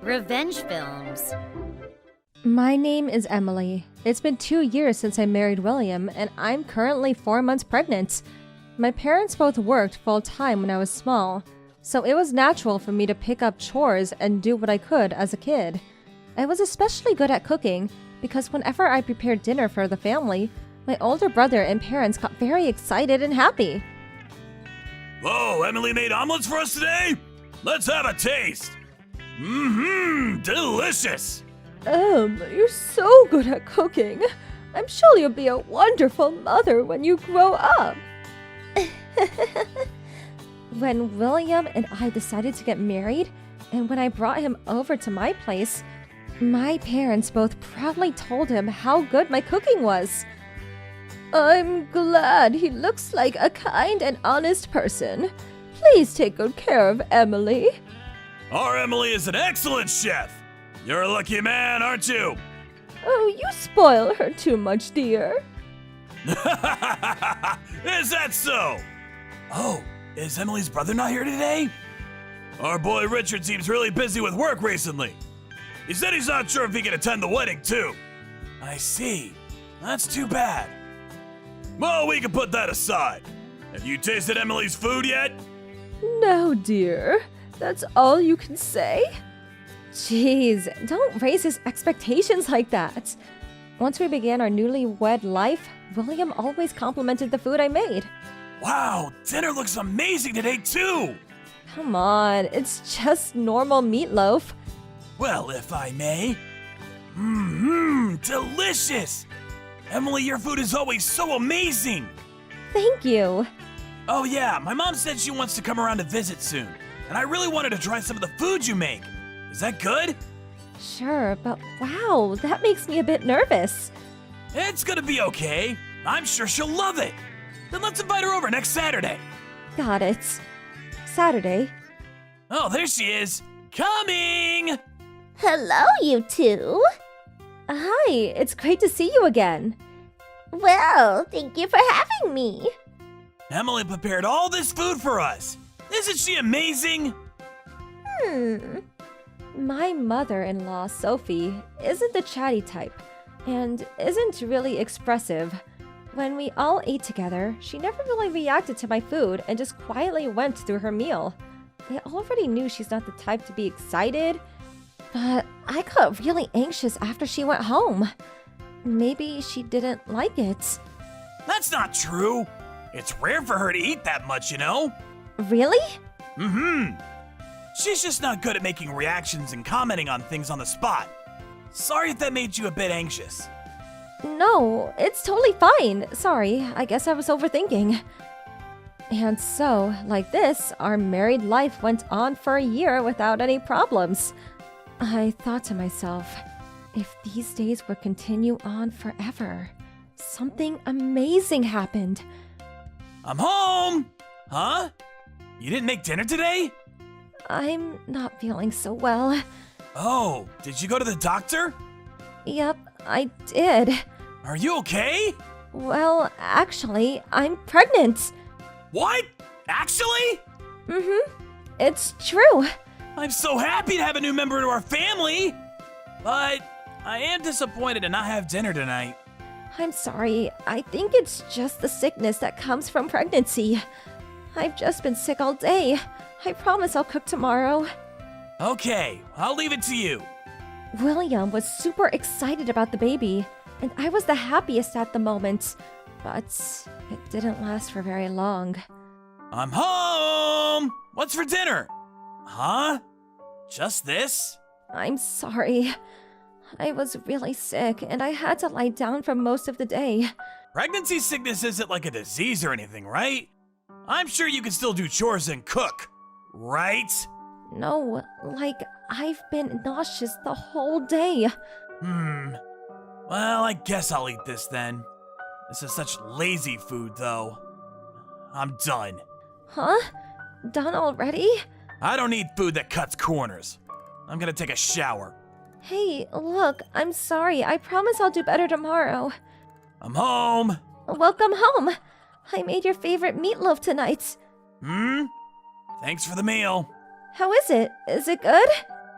Revenge films. My name is Emily. It's been 2 years since I married William, and I'm currently 4 months pregnant. My parents both worked full-time when I was small, so it was natural for me to pick up chores and do what I could as a kid. I was especially good at cooking, because whenever I prepared dinner for the family, my older brother and parents got very excited and happy. Whoa, Emily made omelets for us today? Let's have a taste. Delicious. You're so good at cooking. I'm sure you'll be a wonderful mother when you grow up. When William and I decided to get married, and when I brought him over to my place, my parents both proudly told him how good my cooking was. I'm glad he looks like a kind and honest person. Please take good care of Emily. Our Emily is an excellent chef. You're a lucky man, aren't you? Oh, you spoil her too much, dear. Is that so? Oh, is Emily's brother not here today? Our boy Richard seems really busy with work recently. He said he's not sure if he can attend the wedding too. I see. That's too bad. Well, we can put that aside. Have you tasted Emily's food yet? No, dear. That's all you can say? Jeez, don't raise his expectations like that. Once we began our newlywed life, William always complimented the food I made. Wow, dinner looks amazing today too! Come on, it's just normal meatloaf. Well, if I may. Delicious! Emily, your food is always so amazing! Thank you. Oh yeah, my mom said she wants to come around to visit soon, and I really wanted to try some of the food you make. Is that good? Sure, but wow, that makes me a bit nervous. It's gonna be okay. I'm sure she'll love it. Then let's invite her over next Saturday. Got it. Saturday. Oh, there she is. Coming! Hello, you two. Hi, it's great to see you again. Well, thank you for having me. Emily prepared all this food for us. Isn't she amazing? My mother-in-law, Sophie, isn't the chatty type, and isn't really expressive. When we all ate together, she never really reacted to my food and just quietly went through her meal. I already knew she's not the type to be excited, but I got really anxious after she went home. Maybe she didn't like it. That's not true. It's rare for her to eat that much, you know? Really? She's just not good at making reactions and commenting on things on the spot. Sorry if that made you a bit anxious. No, it's totally fine. Sorry, I guess I was overthinking. And so, like this, our married life went on for a year without any problems. I thought to myself, if these days would continue on forever, something amazing happened. I'm home! Huh? You didn't make dinner today? I'm not feeling so well. Oh, did you go to the doctor? Yep, I did. Are you okay? Well, actually, I'm pregnant. What? Actually? It's true. I'm so happy to have a new member to our family! But I am disappointed to not have dinner tonight. I'm sorry. I think it's just the sickness that comes from pregnancy. I've just been sick all day. I promise I'll cook tomorrow. Okay, I'll leave it to you. William was super excited about the baby, and I was the happiest at the moment. But it didn't last for very long. I'm home! What's for dinner? Huh? Just this? I'm sorry. I was really sick, and I had to lie down for most of the day. Pregnancy sickness isn't like a disease or anything, right? I'm sure you can still do chores and cook, right? No, like, I've been nauseous the whole day. Well, I guess I'll eat this then. This is such lazy food, though. I'm done. Huh? Done already? I don't need food that cuts corners. I'm gonna take a shower. Hey, look, I'm sorry. I promise I'll do better tomorrow. I'm home. Welcome home. I made your favorite meatloaf tonight. Thanks for the meal. How is it? Is it good?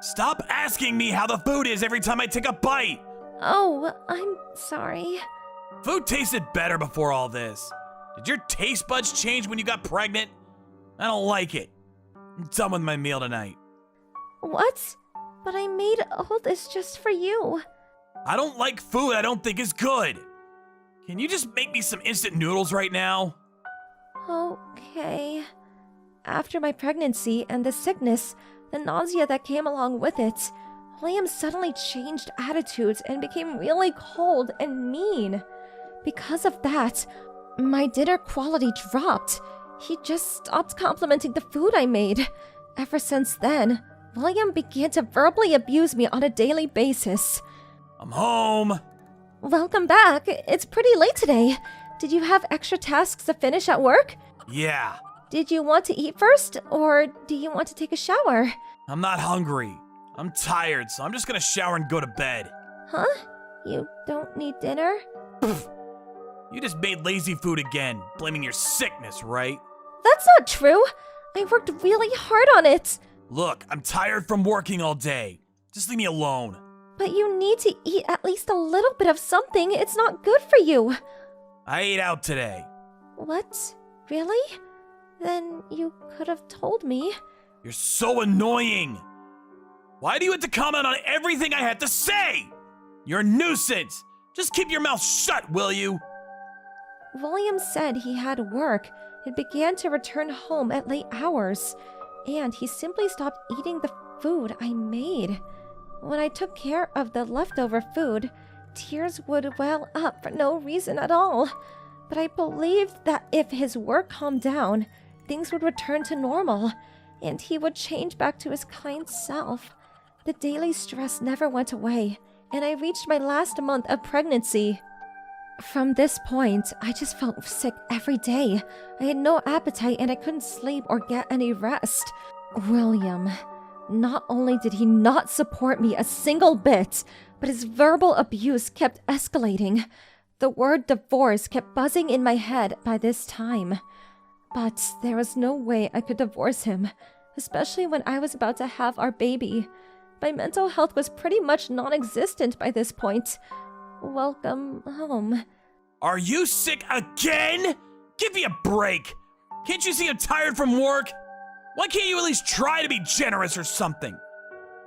Stop asking me how the food is every time I take a bite. Oh, I'm sorry. Food tasted better before all this. Did your taste buds change when you got pregnant? I don't like it. I'm done with my meal tonight. What? But I made all this just for you. I don't like food I don't think is good. Can you just make me some instant noodles right now? Okay. After my pregnancy and the sickness, the nausea that came along with it, William suddenly changed attitudes and became really cold and mean. Because of that, my dinner quality dropped. He just stopped complimenting the food I made. Ever since then, William began to verbally abuse me on a daily basis. I'm home. Welcome back. It's pretty late today. Did you have extra tasks to finish at work? Yeah. Did you want to eat first, or do you want to take a shower? I'm not hungry. I'm tired, so I'm just gonna shower and go to bed. Huh? You don't need dinner? You just made lazy food again, blaming your sickness, right? That's not true. I worked really hard on it. Look, I'm tired from working all day. Just leave me alone. But you need to eat at least a little bit of something. It's not good for you. I ate out today. What? Really? Then you could have told me. You're so annoying. Why do you have to comment on everything I had to say? You're a nuisance. Just keep your mouth shut, will you? William said he had work and began to return home at late hours, and he simply stopped eating the food I made. When I took care of the leftover food, tears would well up for no reason at all. But I believed that if his work calmed down, things would return to normal, and he would change back to his kind self. The daily stress never went away, and I reached my last month of pregnancy. From this point, I just felt sick every day. I had no appetite and I couldn't sleep or get any rest. William, not only did he not support me a single bit, but his verbal abuse kept escalating. The word divorce kept buzzing in my head by this time. But there was no way I could divorce him, especially when I was about to have our baby. My mental health was pretty much non-existent by this point. Welcome home. Are you sick again? Give me a break. Can't you see I'm tired from work? Why can't you at least try to be generous or something?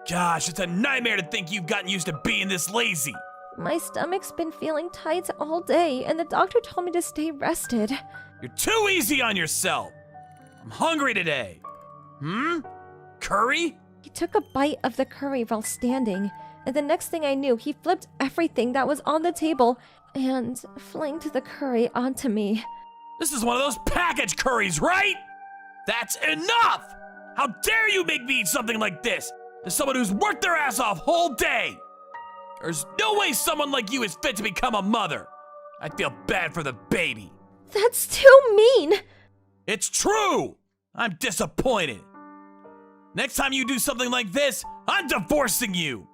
Gosh, it's a nightmare to think you've gotten used to being this lazy. My stomach's been feeling tight all day, and the doctor told me to stay rested. You're too easy on yourself. I'm hungry today. Curry? He took a bite of the curry while standing, and the next thing I knew, he flipped everything that was on the table and flinged the curry onto me. This is one of those packaged curries, right? That's enough! How dare you make me eat something like this? As someone who's worked their ass off whole day! There's no way someone like you is fit to become a mother. I feel bad for the baby. That's too mean! It's true! I'm disappointed. Next time you do something like this, I'm divorcing you!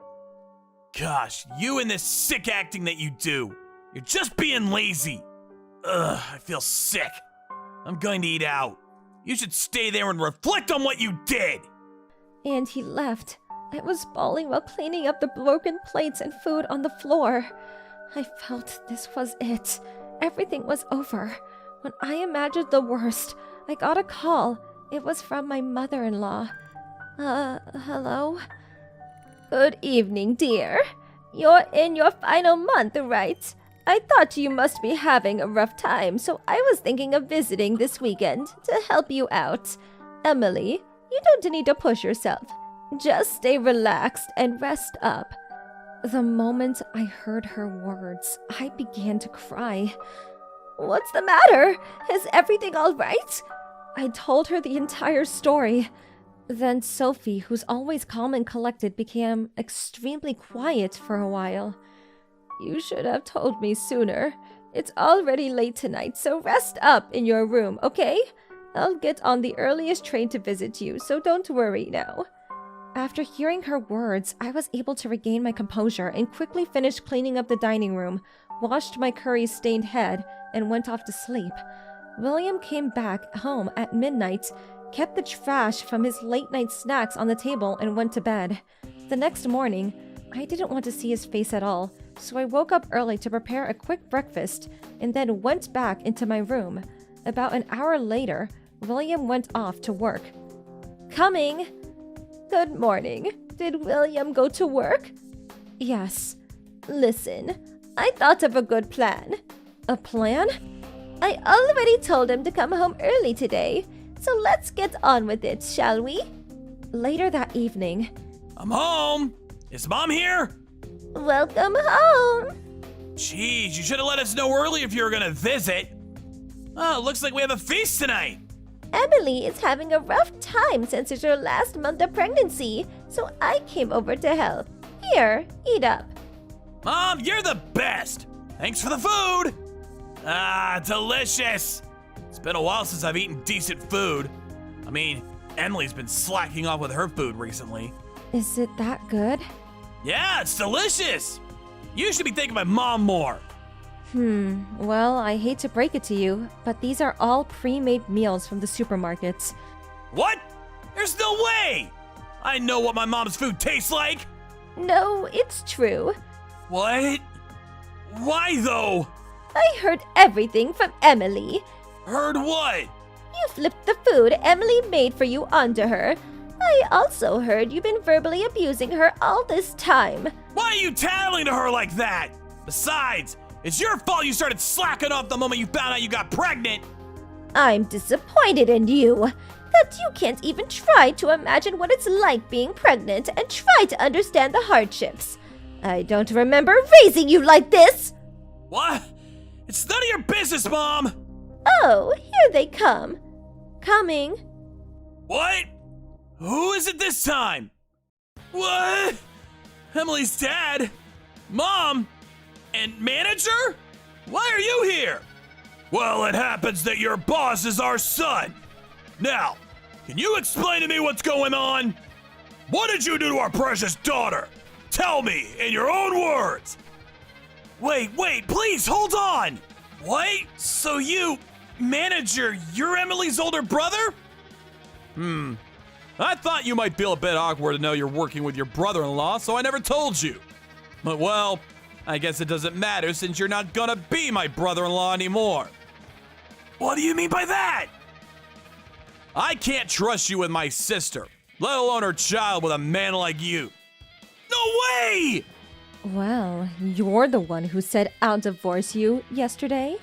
Gosh, you and this sick acting that you do. You're just being lazy. Ugh, I feel sick. I'm going to eat out. You should stay there and reflect on what you did! And he left. I was bawling while cleaning up the broken plates and food on the floor. I felt this was it. Everything was over. When I imagined the worst, I got a call. It was from my mother-in-law. Hello? Good evening, dear. You're in your final month, right? I thought you must be having a rough time, so I was thinking of visiting this weekend to help you out. Emily, you don't need to push yourself. Just stay relaxed and rest up. The moment I heard her words, I began to cry. What's the matter? Is everything all right? I told her the entire story. Then Sophie, who's always calm and collected, became extremely quiet for a while. You should have told me sooner. It's already late tonight, so rest up in your room, okay? I'll get on the earliest train to visit you, so don't worry now. After hearing her words, I was able to regain my composure and quickly finished cleaning up the dining room, washed my curry-stained head, and went off to sleep. William came back home at midnight, kept the trash from his late-night snacks on the table, and went to bed. The next morning, I didn't want to see his face at all, so I woke up early to prepare a quick breakfast and then went back into my room. About an hour later, William went off to work. Coming! Good morning. Did William go to work? Yes. Listen, I thought of a good plan. A plan? I already told him to come home early today, so let's get on with it, shall we? Later that evening. I'm home. Is Mom here? Welcome home. Jeez, you should have let us know early if you were gonna visit. Oh, looks like we have a feast tonight. Emily is having a rough time since it's her last month of pregnancy, so I came over to help. Here, eat up. Mom, you're the best. Thanks for the food. Ah, delicious. It's been a while since I've eaten decent food. I mean, Emily's been slacking off with her food recently. Is it that good? Yeah, it's delicious. You should be thanking my mom more. Well, I hate to break it to you, but these are all pre-made meals from the supermarkets. What? There's no way! I know what my mom's food tastes like! No, it's true. What? Why though? I heard everything from Emily. Heard what? You flipped the food Emily made for you onto her. I also heard you've been verbally abusing her all this time. Why are you tattling to her like that? Besides, it's your fault you started slacking off the moment you found out you got pregnant. I'm disappointed in you. That you can't even try to imagine what it's like being pregnant and try to understand the hardships. I don't remember raising you like this. What? It's none of your business, Mom. Oh, here they come. Coming. What? Who is it this time? What? Emily's dad? Mom? And manager? Why are you here? Well, it happens that your boss is our son. Now, can you explain to me what's going on? What did you do to our precious daughter? Tell me in your own words. Wait, please, hold on. What? So you, manager, you're Emily's older brother? I thought you might feel a bit awkward to know you're working with your brother-in-law, so I never told you. But well, I guess it doesn't matter since you're not gonna be my brother-in-law anymore. What do you mean by that? I can't trust you with my sister, let alone her child with a man like you. No way! Well, you're the one who said I'll divorce you yesterday.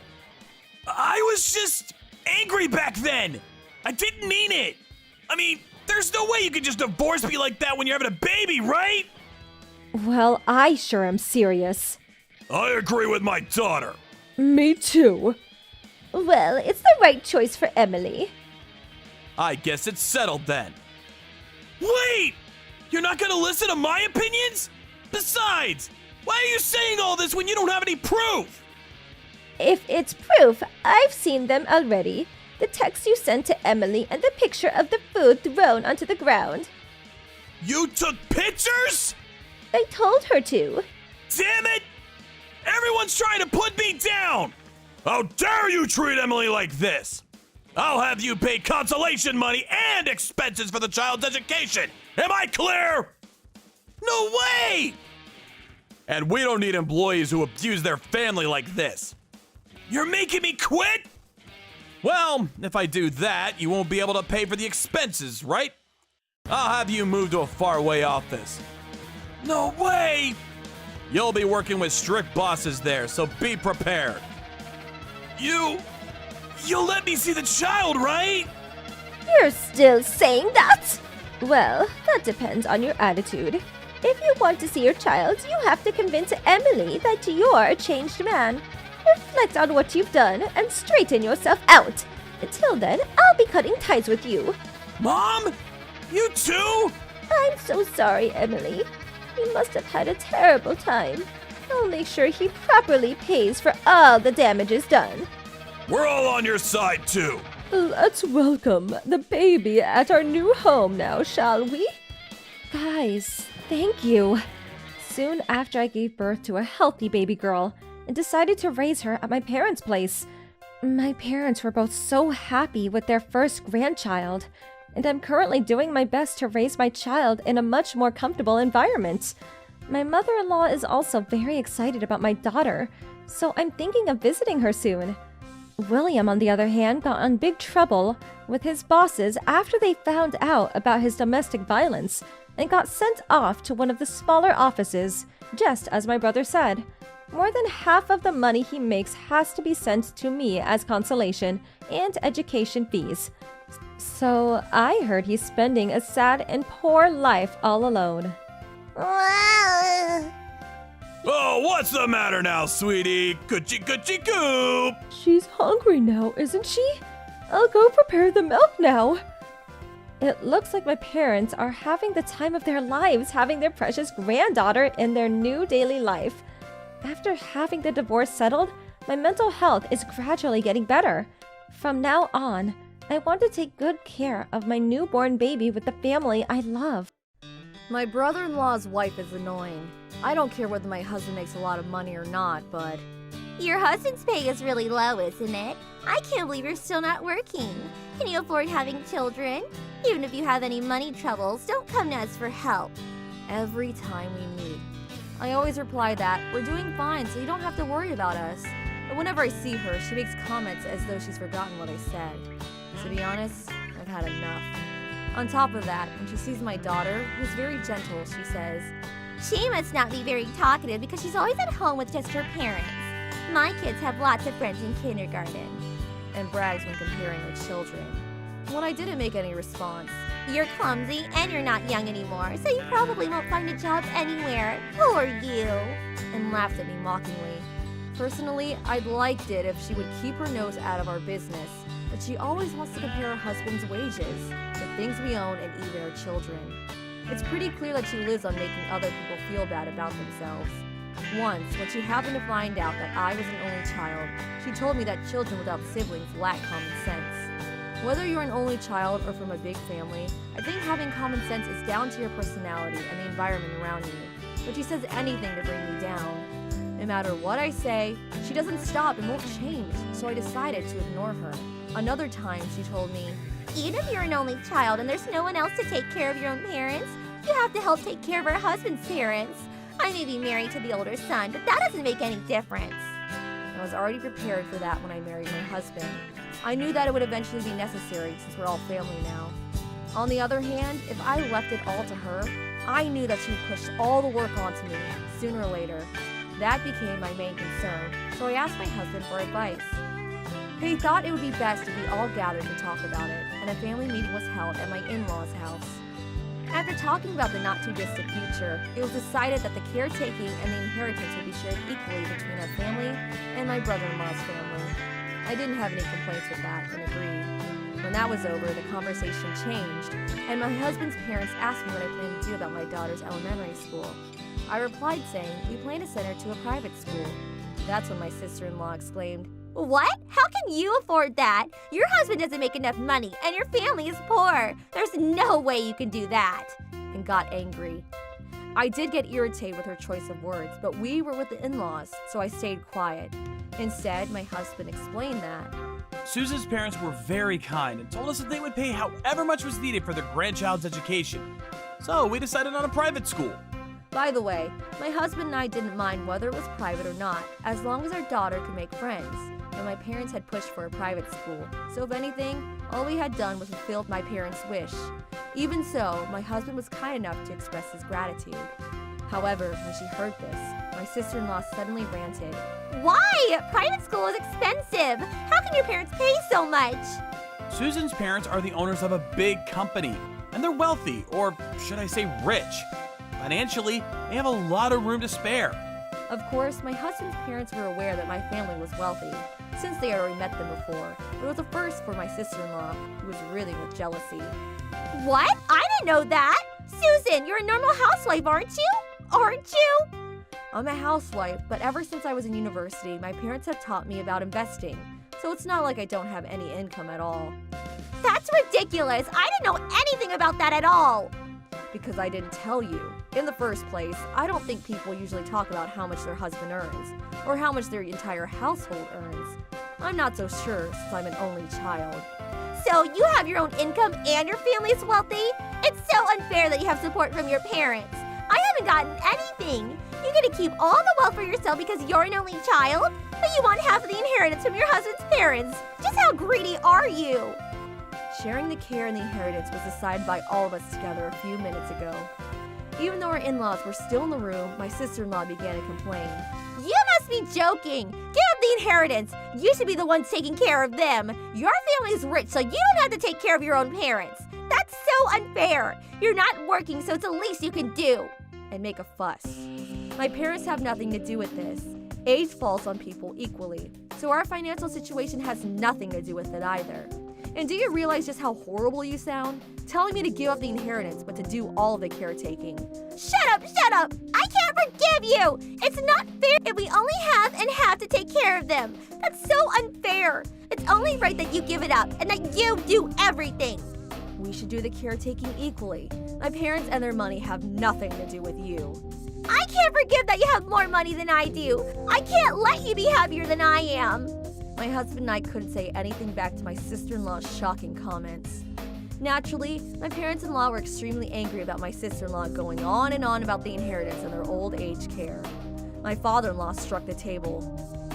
I was just angry back then. I didn't mean it. I mean, there's no way you could just divorce me like that when you're having a baby, right? Well, I sure am serious. I agree with my daughter. Me too. Well, it's the right choice for Emily. I guess it's settled then. Wait! You're not gonna listen to my opinions? Besides, why are you saying all this when you don't have any proof? If it's proof, I've seen them already. The text you sent to Emily and the picture of the food thrown onto the ground. You took pictures? I told her to. Damn it! Everyone's trying to put me down! How dare you treat Emily like this? I'll have you pay consolation money and expenses for the child's education. Am I clear? No way! And we don't need employees who abuse their family like this. You're making me quit? Well, if I do that, you won't be able to pay for the expenses, right? I'll have you move to a faraway office. No way! You'll be working with strict bosses there, so be prepared. You'll let me see the child, right? You're still saying that? Well, that depends on your attitude. If you want to see your child, you have to convince Emily that you're a changed man. Reflect on what you've done and straighten yourself out. Until then, I'll be cutting ties with you. Mom? You too? I'm so sorry, Emily. You must have had a terrible time. I'll make sure he properly pays for all the damages done. We're all on your side too. Let's welcome the baby at our new home now, shall we? Guys, thank you. Soon after I gave birth to a healthy baby girl and decided to raise her at my parents' place. My parents were both so happy with their first grandchild. and I'm currently doing my best to raise my child in a much more comfortable environment. My mother-in-law is also very excited about my daughter, so I'm thinking of visiting her soon. William, on the other hand, got in big trouble with his bosses after they found out about his domestic violence and got sent off to one of the smaller offices, just as my brother said. More than half of the money he makes has to be sent to me as consolation and education fees. So I heard he's spending a sad and poor life all alone. Oh, what's the matter now, sweetie? Coochie coochie coop! She's hungry now, isn't she? I'll go prepare the milk now. It looks like my parents are having the time of their lives having their precious granddaughter in their new daily life. After having the divorce settled, my mental health is gradually getting better. From now on, I want to take good care of my newborn baby with the family I love. My brother-in-law's wife is annoying. I don't care whether my husband makes a lot of money or not, but... Your husband's pay is really low, isn't it? I can't believe you're still not working. Can you afford having children? Even if you have any money troubles, don't come to us for help. Every time we meet, I always reply that we're doing fine, so you don't have to worry about us. But whenever I see her, she makes comments as though she's forgotten what I said. To be honest, I've had enough. On top of that, when she sees my daughter, who's very gentle, she says, She must not be very talkative because she's always at home with just her parents. My kids have lots of friends in kindergarten. and brags when comparing our children. When I didn't make any response, You're clumsy and you're not young anymore, so you probably won't find a job anywhere. Who are you? and laughed at me mockingly. Personally, I'd liked it if she would keep her nose out of our business, but she always wants to compare her husband's wages, the things we own, and even our children. It's pretty clear that she lives on making other people feel bad about themselves. Once, when she happened to find out that I was an only child, she told me that children without siblings lack common sense. Whether you're an only child or from a big family, I think having common sense is down to your personality and the environment around you. But she says anything to bring me down. No matter what I say, she doesn't stop and won't change, so I decided to ignore her. Another time, she told me, Even if you're an only child and there's no one else to take care of your own parents, you have to help take care of her husband's parents. I may be married to the older son, but that doesn't make any difference. I was already prepared for that when I married my husband. I knew that it would eventually be necessary since we're all family now. On the other hand, if I left it all to her, I knew that she would push all the work onto me, sooner or later. That became my main concern, so I asked my husband for advice. He thought it would be best if we all gathered to talk about it, and a family meeting was held at my in-laws' house. After talking about the not-too-distant future, it was decided that the caretaking and the inheritance would be shared equally between our family and my brother-in-law's family. I didn't have any complaints with that and agreed. When that was over, the conversation changed, and my husband's parents asked me what I planned to do about my daughter's elementary school. I replied saying we plan to send her to a private school. That's when my sister-in-law exclaimed, What? How can you afford that? Your husband doesn't make enough money and your family is poor. There's no way you can do that. and got angry. I did get irritated with her choice of words, but we were with the in-laws, so I stayed quiet. Instead, my husband explained that. Susan's parents were very kind and told us that they would pay however much was needed for their grandchild's education. So we decided on a private school. By the way, my husband and I didn't mind whether it was private or not, as long as our daughter could make friends. And my parents had pushed for a private school, so if anything, all we had done was fulfill my parents' wish. Even so, my husband was kind enough to express his gratitude. However, when she heard this, my sister-in-law suddenly ranted. Why? Private school is expensive. How can your parents pay so much? Susan's parents are the owners of a big company, and they're wealthy, or should I say rich. Financially, they have a lot of room to spare. Of course, my husband's parents were aware that my family was wealthy, since they had already met them before. It was a first for my sister-in-law, who was reeling with jealousy. What? I didn't know that. Susan, you're a normal housewife, aren't you? Aren't you? I'm a housewife, but ever since I was in university, my parents have taught me about investing, so it's not like I don't have any income at all. That's ridiculous. I didn't know anything about that at all. Because I didn't tell you. In the first place, I don't think people usually talk about how much their husband earns, or how much their entire household earns. I'm not so sure since I'm an only child. So you have your own income and your family is wealthy? It's so unfair that you have support from your parents. I haven't gotten anything. You get to keep all the wealth for yourself because you're an only child, but you want half of the inheritance from your husband's parents. Just how greedy are you? Sharing the care and the inheritance was decided by all of us together a few minutes ago. Even though our in-laws were still in the room, my sister-in-law began to complain. You must be joking. Give up the inheritance. You should be the ones taking care of them. Your family's rich, so you don't have to take care of your own parents. That's so unfair. You're not working, so it's the least you can do. And make a fuss. My parents have nothing to do with this. Age falls on people equally, so our financial situation has nothing to do with it either. And do you realize just how horrible you sound? Telling me to give up the inheritance, but to do all of the caretaking. Shut up, shut up! I can't forgive you! It's not fair if we only have and have to take care of them. That's so unfair. It's only right that you give it up and that you do everything. We should do the caretaking equally. My parents and their money have nothing to do with you. I can't forgive that you have more money than I do. I can't let you be happier than I am. My husband and I couldn't say anything back to my sister-in-law's shocking comments. Naturally, my parents-in-law were extremely angry about my sister-in-law going on and on about the inheritance and their old age care. My father-in-law struck the table.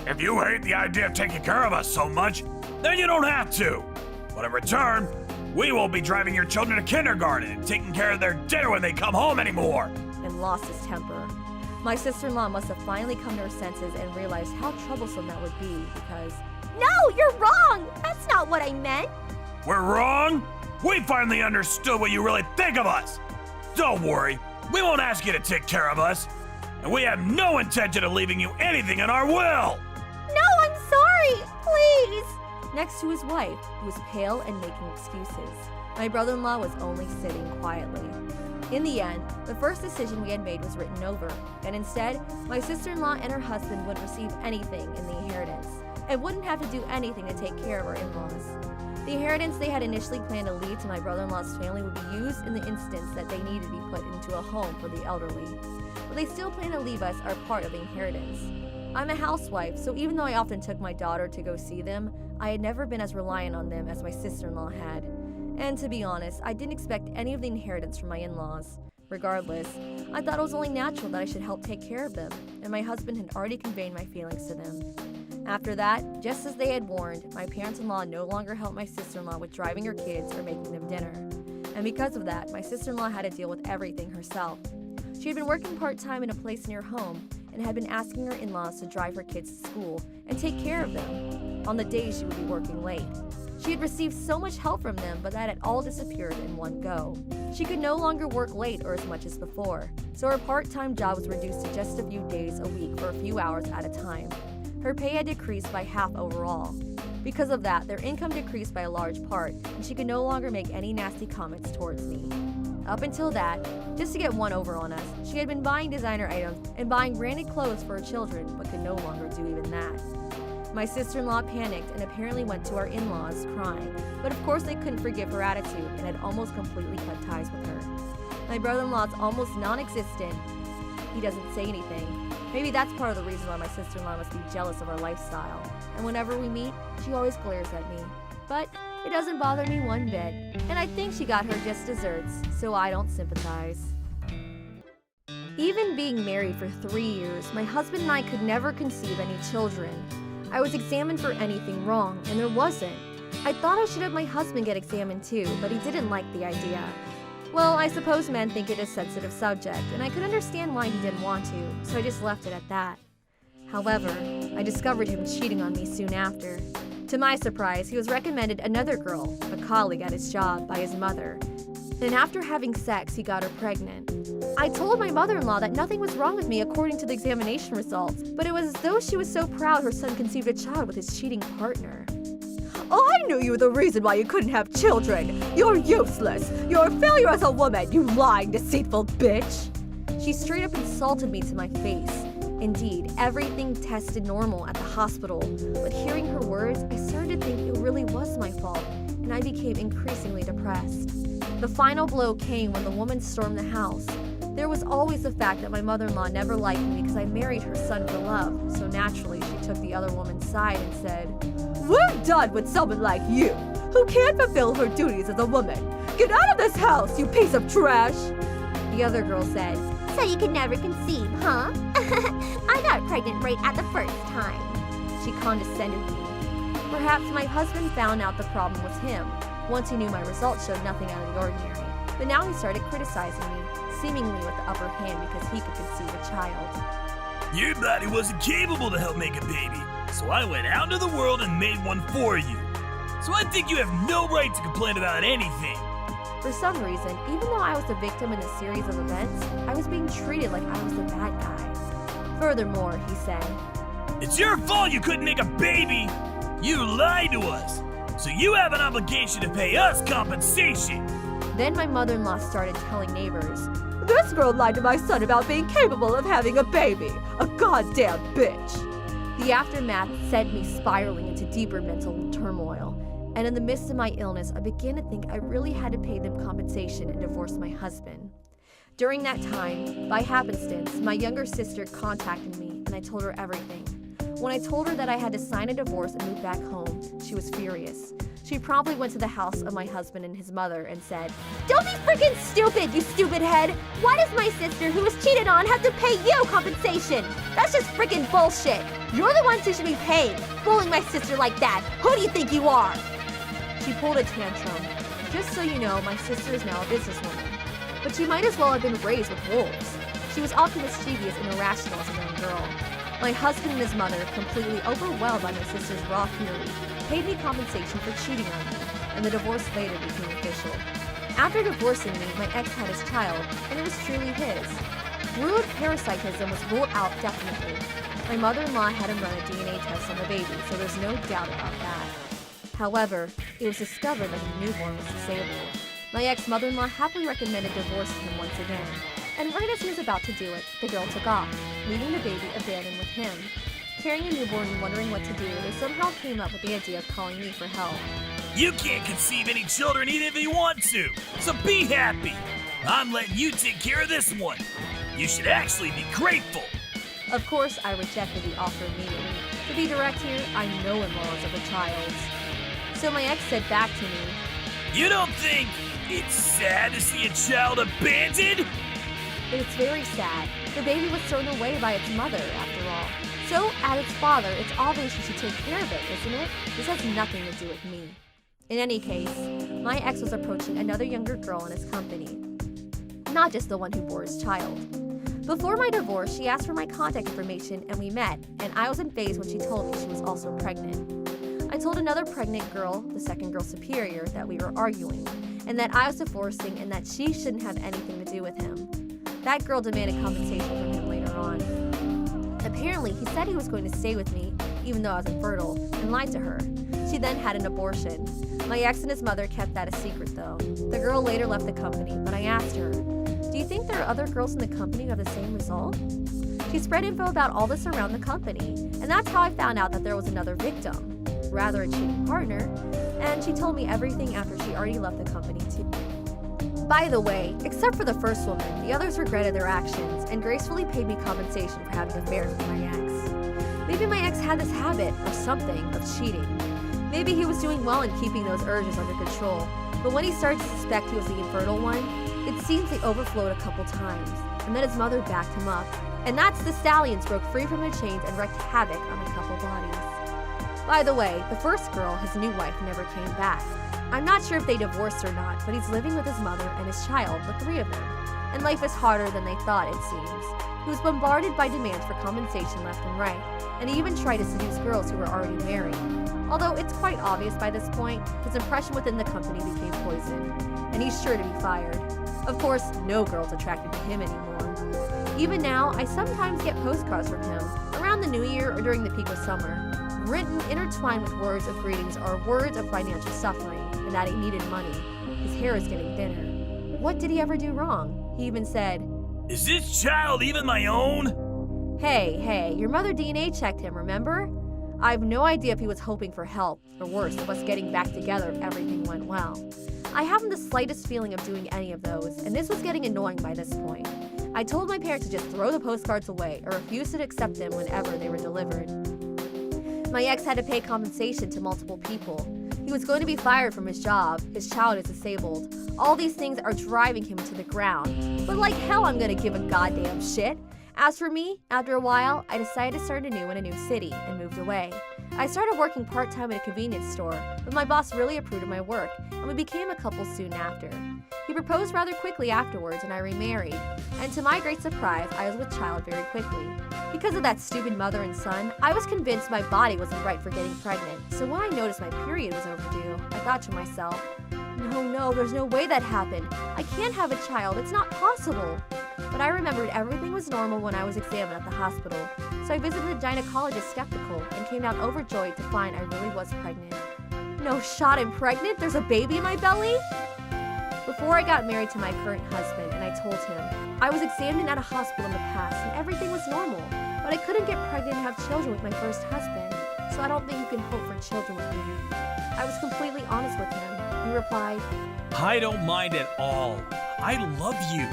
If you hate the idea of taking care of us so much, then you don't have to. But in return, we won't be driving your children to kindergarten and taking care of their dinner when they come home anymore. And lost his temper. My sister-in-law must have finally come to her senses and realized how troublesome that would be because... No, you're wrong! That's not what I meant! We're wrong? We finally understood what you really think of us. Don't worry, we won't ask you to take care of us. And we have no intention of leaving you anything in our will. No, I'm sorry! Please! Next to his wife, who was pale and making excuses. My brother-in-law was only sitting quietly. In the end, the first decision we had made was written over, and instead, my sister-in-law and her husband wouldn't receive anything in the inheritance, and wouldn't have to do anything to take care of our in-laws. The inheritance they had initially planned to leave to my brother-in-law's family would be used in the instance that they needed to be put into a home for the elderly. But they still plan to leave us our part of the inheritance. I'm a housewife, so even though I often took my daughter to go see them, I had never been as reliant on them as my sister-in-law had. And to be honest, I didn't expect any of the inheritance from my in-laws. Regardless, I thought it was only natural that I should help take care of them, and my husband had already conveyed my feelings to them. After that, just as they had warned, my parents-in-law no longer helped my sister-in-law with driving her kids or making them dinner. And because of that, my sister-in-law had to deal with everything herself. She had been working part-time in a place near home and had been asking her in-laws to drive her kids to school and take care of them on the days she would be working late. She had received so much help from them, but that had all disappeared in one go. She could no longer work late or as much as before, so her part-time job was reduced to just a few days a week for a few hours at a time. Her pay had decreased by half overall. Because of that, their income decreased by a large part, and she could no longer make any nasty comments towards me. Up until that, just to get one over on us, she had been buying designer items and buying branded clothes for her children, but could no longer do even that. My sister-in-law panicked and apparently went to our in-laws crying, but of course they couldn't forgive her attitude and had almost completely cut ties with her. My brother-in-law's almost non-existent. He doesn't say anything. Maybe that's part of the reason why my sister-in-law must be jealous of our lifestyle. And whenever we meet, she always glares at me. But it doesn't bother me one bit, and I think she got her just desserts, so I don't sympathize. Even being married for 3 years, my husband and I could never conceive any children. I was examined for anything wrong, and there wasn't. I thought I should have my husband get examined too, but he didn't like the idea. Well, I suppose men think it a sensitive subject, and I could understand why he didn't want to, so I just left it at that. However, I discovered him cheating on me soon after. To my surprise, he was recommended another girl, a colleague at his job, by his mother. And after having sex, he got her pregnant. I told my mother-in-law that nothing was wrong with me according to the examination results, but it was as though she was so proud her son conceived a child with his cheating partner. I knew you were the reason why you couldn't have children. You're useless. You're a failure as a woman, you lying, deceitful bitch. She straight up insulted me to my face. Indeed, everything tested normal at the hospital, but hearing her words, I started to think it really was my fault, and I became increasingly depressed. The final blow came when the woman stormed the house. There was always the fact that my mother-in-law never liked me because I married her son for love, so naturally she took the other woman's side and said, We're done with someone like you. who can't fulfill her duties as a woman. Get out of this house, you piece of trash! The other girl said, So you could never conceive, huh? I got pregnant right at the first time. she condescended me. Perhaps my husband found out the problem was him. Once he knew my results showed nothing out of the ordinary. But now he started criticizing me, seemingly with the upper hand because he could conceive a child. Your body wasn't capable to help make a baby, so I went out into the world and made one for you. So I think you have no right to complain about anything. For some reason, even though I was the victim in a series of events, I was being treated like I was the bad guy. Furthermore, he said, It's your fault you couldn't make a baby. You lied to us, so you have an obligation to pay us compensation. Then my mother-in-law started telling neighbors, This girl lied to my son about being capable of having a baby. A goddamn bitch. The aftermath sent me spiraling into deeper mental turmoil. And in the midst of my illness, I began to think I really had to pay them compensation and divorce my husband. During that time, by happenstance, my younger sister contacted me and I told her everything. When I told her that I had to sign a divorce and move back home, she was furious. She promptly went to the house of my husband and his mother and said, Don't be freaking stupid, you stupid head! Why does my sister, who was cheated on, have to pay you compensation? That's just freaking bullshit! You're the ones who should be paying, fooling my sister like that! Who do you think you are? She pulled a tantrum. Just so you know, my sister is now a businesswoman. But she might as well have been raised with wolves. She was often mischievous and irrational as a young girl. My husband and his mother, completely overwhelmed by my sister's raw fury, paid me compensation for cheating on me, and the divorce later became official. After divorcing me, my ex had his child, and it was truly his. Brood parasitism was ruled out definitely. My mother-in-law had him run a DNA test on the baby, so there's no doubt about that. However, it was discovered that the newborn was disabled. My ex-mother-in-law happily recommended divorcing him once again, and right as he was about to do it, the girl took off, leaving the baby abandoned with him. Carrying a newborn and wondering what to do, they somehow came up with the idea of calling me for help. You can't conceive any children even if you want to, so be happy. I'm letting you take care of this one. You should actually be grateful. Of course, I rejected the offer immediately. To be direct here, I'm no in-laws of the child's. So my ex said back to me, You don't think it's sad to see a child abandoned? It's very sad. The baby was thrown away by its mother, after all. So, as its father, it's obvious you should take care of it, isn't it? This has nothing to do with me. In any case, my ex was approaching another younger girl in his company. Not just the one who bore his child. Before my divorce, she asked for my contact information and we met, and I was in phase when she told me she was also pregnant. I told another pregnant girl, the second girl superior, that we were arguing, and that I was divorcing and that she shouldn't have anything to do with him. That girl demanded compensation from him later on. Apparently, he said he was going to stay with me, even though I was infertile, and lied to her. She then had an abortion. My ex and his mother kept that a secret, though. The girl later left the company, but I asked her, Do you think there are other girls in the company who have the same result? She spread info about all this around the company, and that's how I found out that there was another victim. Rather a cheating partner, and she told me everything after she already left the company too. By the way, except for the first woman, the others regretted their actions and gracefully paid me compensation for having affairs with my ex. Maybe my ex had this habit, or something, of cheating. Maybe he was doing well in keeping those urges under control, but when he started to suspect he was the infertile one, it seems they overflowed a couple times, and then his mother backed him up. And that's the stallions broke free from their chains and wreaked havoc on a couple bodies. By the way, the first girl, his new wife, never came back. I'm not sure if they divorced or not, but he's living with his mother and his child, the three of them. And life is harder than they thought, it seems. He was bombarded by demands for compensation left and right, and he even tried to seduce girls who were already married. Although it's quite obvious by this point, his impression within the company became poisoned, and he's sure to be fired. Of course, no girl's attracted to him anymore. Even now, I sometimes get postcards from him, around the new year or during the peak of summer. Written intertwined with words of greetings are words of financial suffering, and that he needed money. His hair is getting thinner. What did he ever do wrong? He even said, Is this child even my own? Hey, your mother DNA checked him, remember? I have no idea if he was hoping for help, or worse, of us getting back together if everything went well. I haven't the slightest feeling of doing any of those, and this was getting annoying by this point. I told my parents to just throw the postcards away or refuse to accept them whenever they were delivered. My ex had to pay compensation to multiple people. He was going to be fired from his job. His child is disabled. All these things are driving him to the ground. But like hell, I'm gonna give a goddamn shit. As for me, after a while, I decided to start anew in a new city and moved away. I started working part-time at a convenience store, but my boss really approved of my work, and we became a couple soon after. He proposed rather quickly afterwards, and I remarried. And to my great surprise, I was with child very quickly. Because of that stupid mother and son, I was convinced my body wasn't right for getting pregnant. So when I noticed my period was overdue, I thought to myself, no, there's no way that happened. I can't have a child, it's not possible. But I remembered everything was normal when I was examined at the hospital, so I visited the gynecologist skeptical and came down overjoyed to find I really was pregnant. No shot, I'm pregnant? There's a baby in my belly? Before I got married to my current husband and I told him, I was examined at a hospital in the past and everything was normal, but I couldn't get pregnant and have children with my first husband, so I don't think you can hope for children with me. I was completely honest with him. He replied, I don't mind at all. I love you.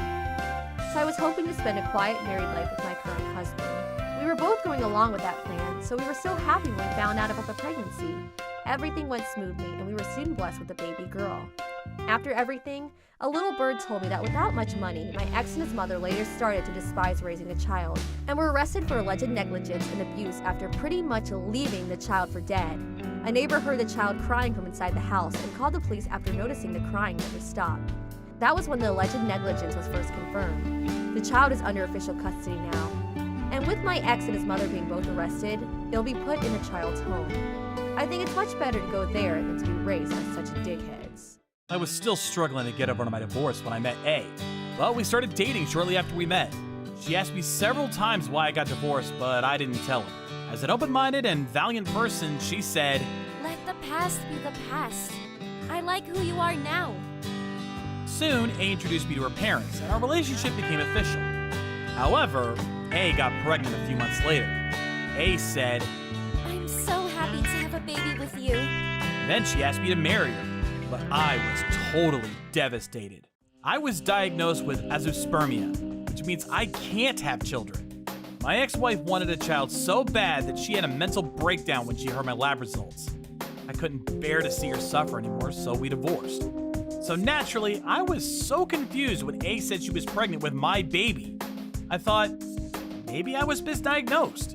So I was hoping to spend a quiet married life with my current husband. We were both going along with that plan, so we were so happy when we found out about the pregnancy. Everything went smoothly, and we were soon blessed with a baby girl. After everything, a little bird told me that without much money, my ex and his mother later started to despise raising a child, and were arrested for alleged negligence and abuse after pretty much leaving the child for dead. A neighbor heard the child crying from inside the house and called the police after noticing the crying never stopped. That was when the alleged negligence was first confirmed. The child is under official custody now. And with my ex and his mother being both arrested, it'll be put in the child's home. I think it's much better to go there than to be raised by such dickheads. I was still struggling to get over my divorce when I met A. Well, we started dating shortly after we met. She asked me several times why I got divorced, but I didn't tell her. As an open-minded and valiant person, she said, Let the past be the past. I like who you are now. Soon, A introduced me to her parents, and our relationship became official. However, A got pregnant a few months later. A said, I'm so happy to have a baby with you. Then she asked me to marry her, but I was totally devastated. I was diagnosed with azoospermia, which means I can't have children. My ex-wife wanted a child so bad that she had a mental breakdown when she heard my lab results. I couldn't bear to see her suffer anymore, so we divorced. So naturally, I was so confused when A said she was pregnant with my baby. I thought, maybe I was misdiagnosed.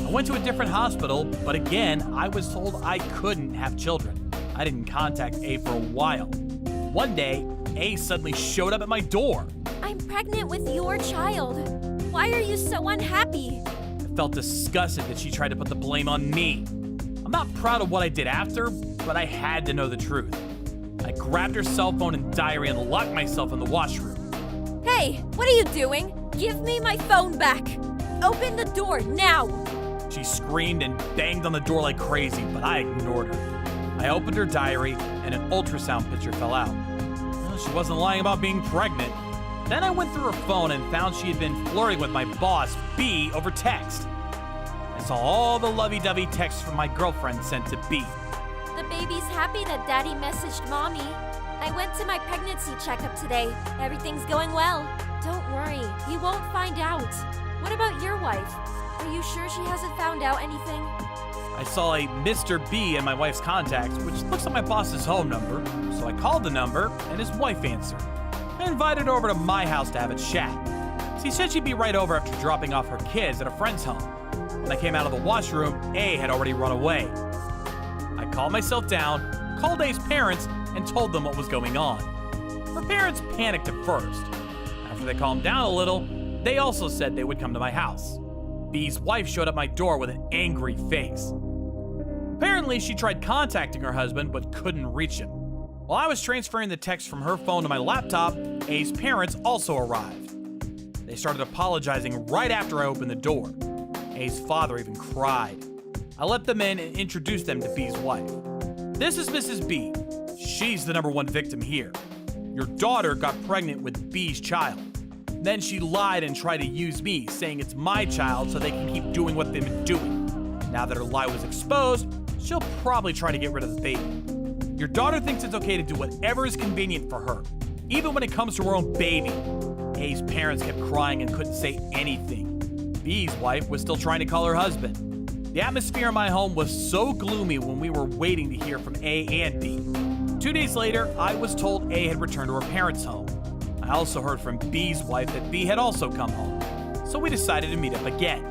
I went to a different hospital, but again, I was told I couldn't have children. I didn't contact A for a while. One day, A suddenly showed up at my door. I'm pregnant with your child. Why are you so unhappy? I felt disgusted that she tried to put the blame on me. I'm not proud of what I did after, but I had to know the truth. I grabbed her cell phone and diary and locked myself in the washroom. Hey, what are you doing? Give me my phone back. Open the door now. She screamed and banged on the door like crazy, but I ignored her. I opened her diary and an ultrasound picture fell out. Well, she wasn't lying about being pregnant. Then I went through her phone and found she had been flirting with my boss, B, over text. I saw all the lovey-dovey texts from my girlfriend sent to B. The baby's happy that Daddy messaged Mommy. I went to my pregnancy checkup today. Everything's going well. Don't worry, he won't find out. What about your wife? Are you sure she hasn't found out anything? I saw a Mr. B in my wife's contacts, which looks like my boss's home number, so I called the number, and his wife answered. I invited her over to my house to have a chat. She said she'd be right over after dropping off her kids at a friend's home. When I came out of the washroom, A had already run away. I calmed myself down, called A's parents, and told them what was going on. Her parents panicked at first. After they calmed down a little, they also said they would come to my house. B's wife showed up my door with an angry face. Apparently, she tried contacting her husband but couldn't reach him. While I was transferring the text from her phone to my laptop, A's parents also arrived. They started apologizing right after I opened the door. A's father even cried. I let them in and introduced them to B's wife. This is Mrs. B. She's the number one victim here. Your daughter got pregnant with B's child. Then she lied and tried to use me, saying it's my child so they can keep doing what they've been doing. Now that her lie was exposed, she'll probably try to get rid of the baby. Your daughter thinks it's okay to do whatever is convenient for her, even when it comes to her own baby. A's parents kept crying and couldn't say anything. B's wife was still trying to call her husband. The atmosphere in my home was so gloomy when we were waiting to hear from A and B. 2 days later, I was told A had returned to her parents' home. I also heard from B's wife that B had also come home, so we decided to meet up again.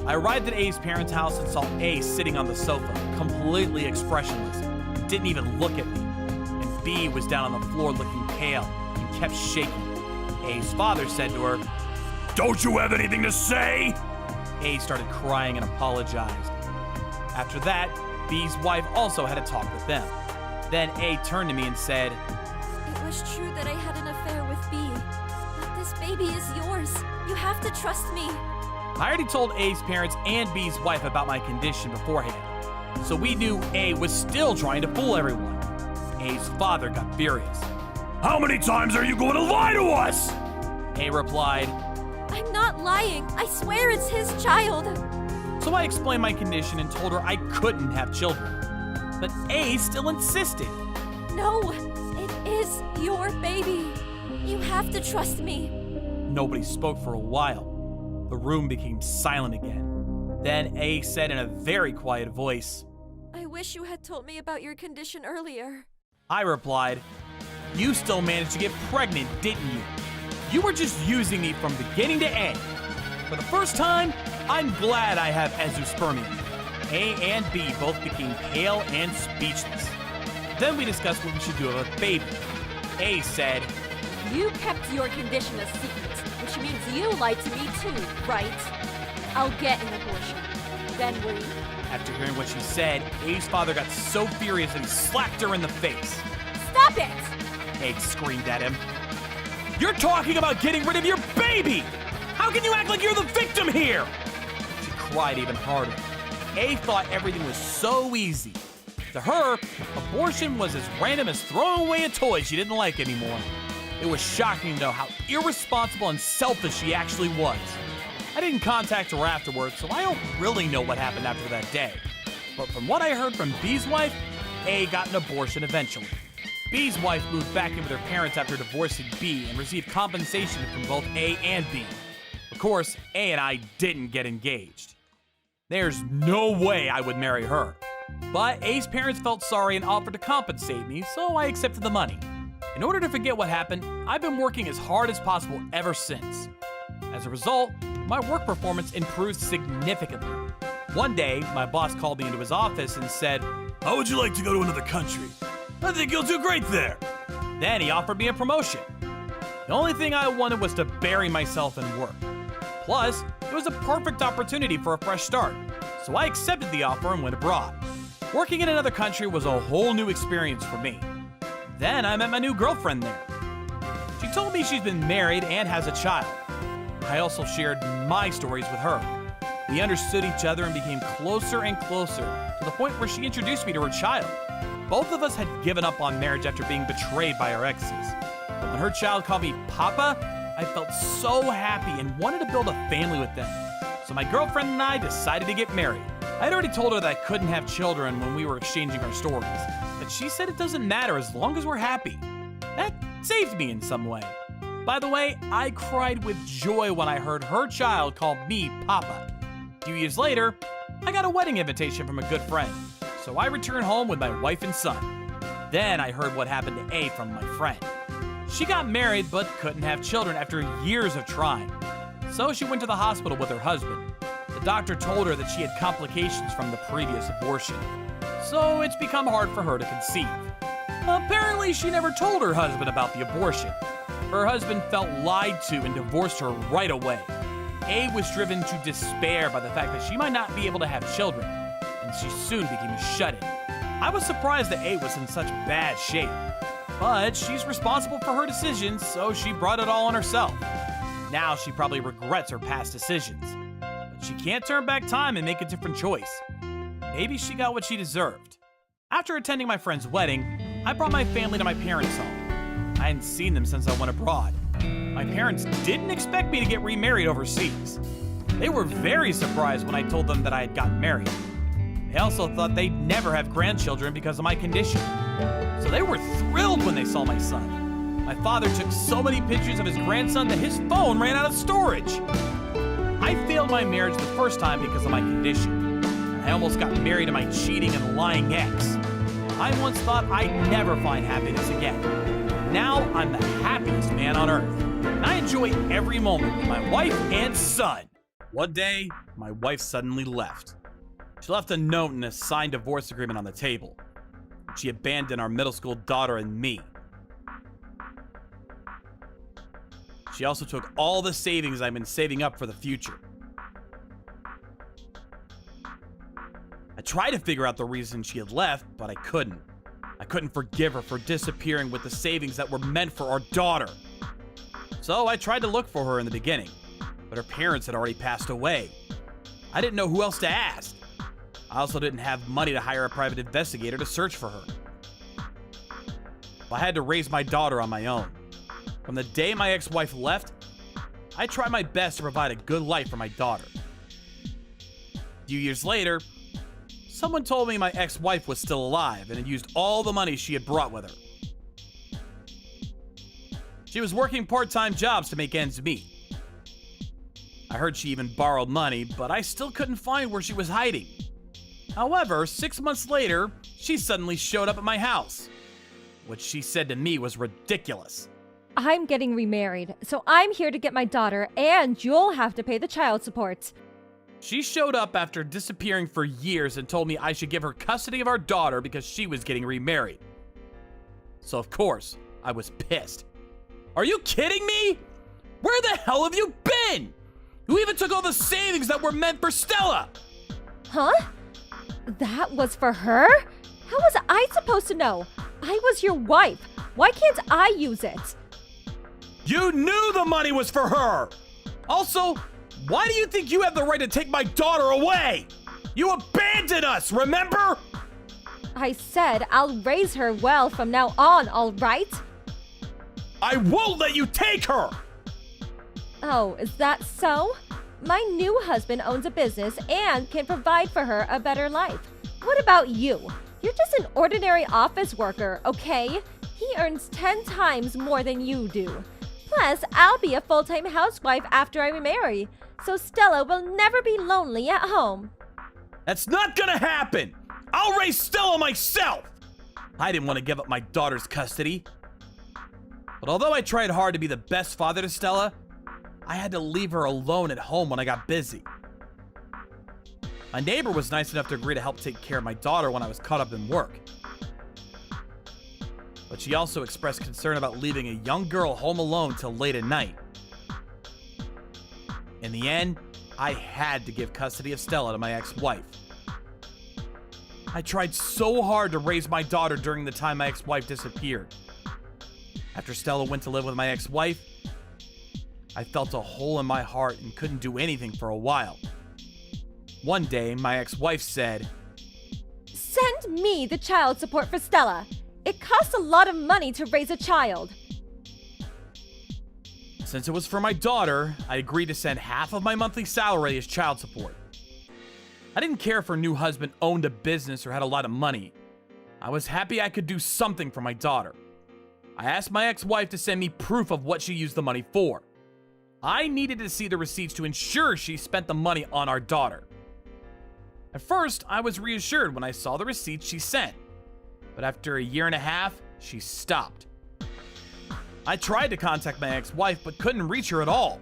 I arrived at A's parents' house and saw A sitting on the sofa, completely expressionless, didn't even look at me. And B was down on the floor looking pale and kept shaking. A's father said to her, Don't you have anything to say? A started crying and apologized. After that, B's wife also had a talk with them. Then A turned to me and said, It was true that I had an affair with B, but this baby is yours. You have to trust me. I already told A's parents and B's wife about my condition beforehand, so we knew A was still trying to fool everyone. A's father got furious. How many times are you going to lie to us? A replied, I'm not lying. I swear it's his child. so I explained my condition and told her I couldn't have children. But A still insisted. No, it is your baby. You have to trust me. Nobody spoke for a while. The room became silent again. Then A said in a very quiet voice, I wish you had told me about your condition earlier. I replied, You still managed to get pregnant, didn't you? You were just using me from beginning to end. For the first time, I'm glad I have azoospermia. A and B both became pale and speechless. Then we discussed what we should do with a baby. A said, You kept your condition a secret, which means you lied to me too, right? I'll get an abortion. Then we... After hearing what she said, A's father got so furious that he slapped her in the face. Stop it! A screamed at him. You're talking about getting rid of your baby! How can you act like you're the victim here? She cried even harder. A thought everything was so easy. To her, abortion was as random as throwing away a toy she didn't like anymore. It was shocking to know how irresponsible and selfish she actually was. I didn't contact her afterwards, so I don't really know what happened after that day. But from what I heard from B's wife, A got an abortion eventually. B's wife moved back in with her parents after divorcing B and received compensation from both A and B. Of course, A and I didn't get engaged. There's no way I would marry her. But A's parents felt sorry and offered to compensate me, so I accepted the money. In order to forget what happened, I've been working as hard as possible ever since. As a result, my work performance improved significantly. One day, my boss called me into his office and said, How would you like to go to another country? I think you'll do great there. Then he offered me a promotion. The only thing I wanted was to bury myself in work. Plus, it was a perfect opportunity for a fresh start, so I accepted the offer and went abroad. Working in another country was a whole new experience for me. Then I met my new girlfriend there. She told me she's been married and has a child. I also shared my stories with her. We understood each other and became closer and closer to the point where she introduced me to her child. Both of us had given up on marriage after being betrayed by our exes. But when her child called me Papa, I felt so happy and wanted to build a family with them. So my girlfriend and I decided to get married. I had already told her that I couldn't have children when we were exchanging our stories, but she said it doesn't matter as long as we're happy. That saved me in some way. By the way, I cried with joy when I heard her child call me Papa. A few years later, I got a wedding invitation from a good friend, so I returned home with my wife and son. Then I heard what happened to A from my friend. She got married but couldn't have children after years of trying. So she went to the hospital with her husband. The doctor told her that she had complications from the previous abortion. So it's become hard for her to conceive. Apparently, she never told her husband about the abortion. Her husband felt lied to and divorced her right away. A was driven to despair by the fact that she might not be able to have children, and she soon became a shut-in. I was surprised that A was in such bad shape. But she's responsible for her decisions, so she brought it all on herself. Now she probably regrets her past decisions. But she can't turn back time and make a different choice. Maybe she got what she deserved. After attending my friend's wedding, I brought my family to my parents' home. I hadn't seen them since I went abroad. My parents didn't expect me to get remarried overseas. They were very surprised when I told them that I had gotten married. They also thought they'd never have grandchildren because of my condition. So they were thrilled when they saw my son. My father took so many pictures of his grandson that his phone ran out of storage. I failed my marriage the first time because of my condition. I I almost got married to my cheating and lying ex. I once thought I'd never find happiness again. Now I'm the happiest man on earth, and I enjoy every moment with my wife and son. One day, my wife suddenly left. She left a note and a signed divorce agreement on the table. She abandoned our middle school daughter and me. She also took all the savings I've been saving up for the future. I tried to figure out the reason she had left, but I couldn't. I couldn't forgive her for disappearing with the savings that were meant for our daughter. So I tried to look for her in the beginning, but her parents had already passed away. I didn't know who else to ask. I also didn't have money to hire a private investigator to search for her. I had to raise my daughter on my own. From the day my ex-wife left, I tried my best to provide a good life for my daughter. A few years later, someone told me my ex-wife was still alive and had used all the money she had brought with her. She was working part-time jobs to make ends meet. I heard she even borrowed money, but I still couldn't find where she was hiding. However, 6 months later, she suddenly showed up at my house, which she said to me was ridiculous. I'm getting remarried, so I'm here to get my daughter, and you'll have to pay the child support. She showed up after disappearing for years and told me I should give her custody of our daughter because she was getting remarried. So of course, I was pissed. Are you kidding me? Where the hell have you been? You even took all the savings that were meant for Stella. Huh? That was for her? How was I supposed to know? I was your wife. Why can't I use it? You knew the money was for her. Also, why do you think you have the right to take my daughter away? You abandoned us, remember? I said I'll raise her well from now on, all right? I won't let you take her! Oh, is that so? My new husband owns a business and can provide for her a better life. What about you? You're just an ordinary office worker, okay? He earns 10 times more than you do. Plus, I'll be a full-time housewife after I remarry, so Stella will never be lonely at home. That's not gonna happen! I'll raise Stella myself! I didn't want to give up my daughter's custody. But although I tried hard to be the best father to Stella, I had to leave her alone at home when I got busy. My neighbor was nice enough to agree to help take care of my daughter when I was caught up in work. But she also expressed concern about leaving a young girl home alone till late at night. In the end, I had to give custody of Stella to my ex-wife. I tried so hard to raise my daughter during the time my ex-wife disappeared. After Stella went to live with my ex-wife, I felt a hole in my heart and couldn't do anything for a while. One day, my ex-wife said, Send me the child support for Stella. It costs a lot of money to raise a child. Since it was for my daughter, I agreed to send half of my monthly salary as child support. I didn't care if her new husband owned a business or had a lot of money. I was happy I could do something for my daughter. I asked my ex-wife to send me proof of what she used the money for. I needed to see the receipts to ensure she spent the money on our daughter. At first, I was reassured when I saw the receipts she sent. But after a year and a half, she stopped. I tried to contact my ex-wife, but couldn't reach her at all.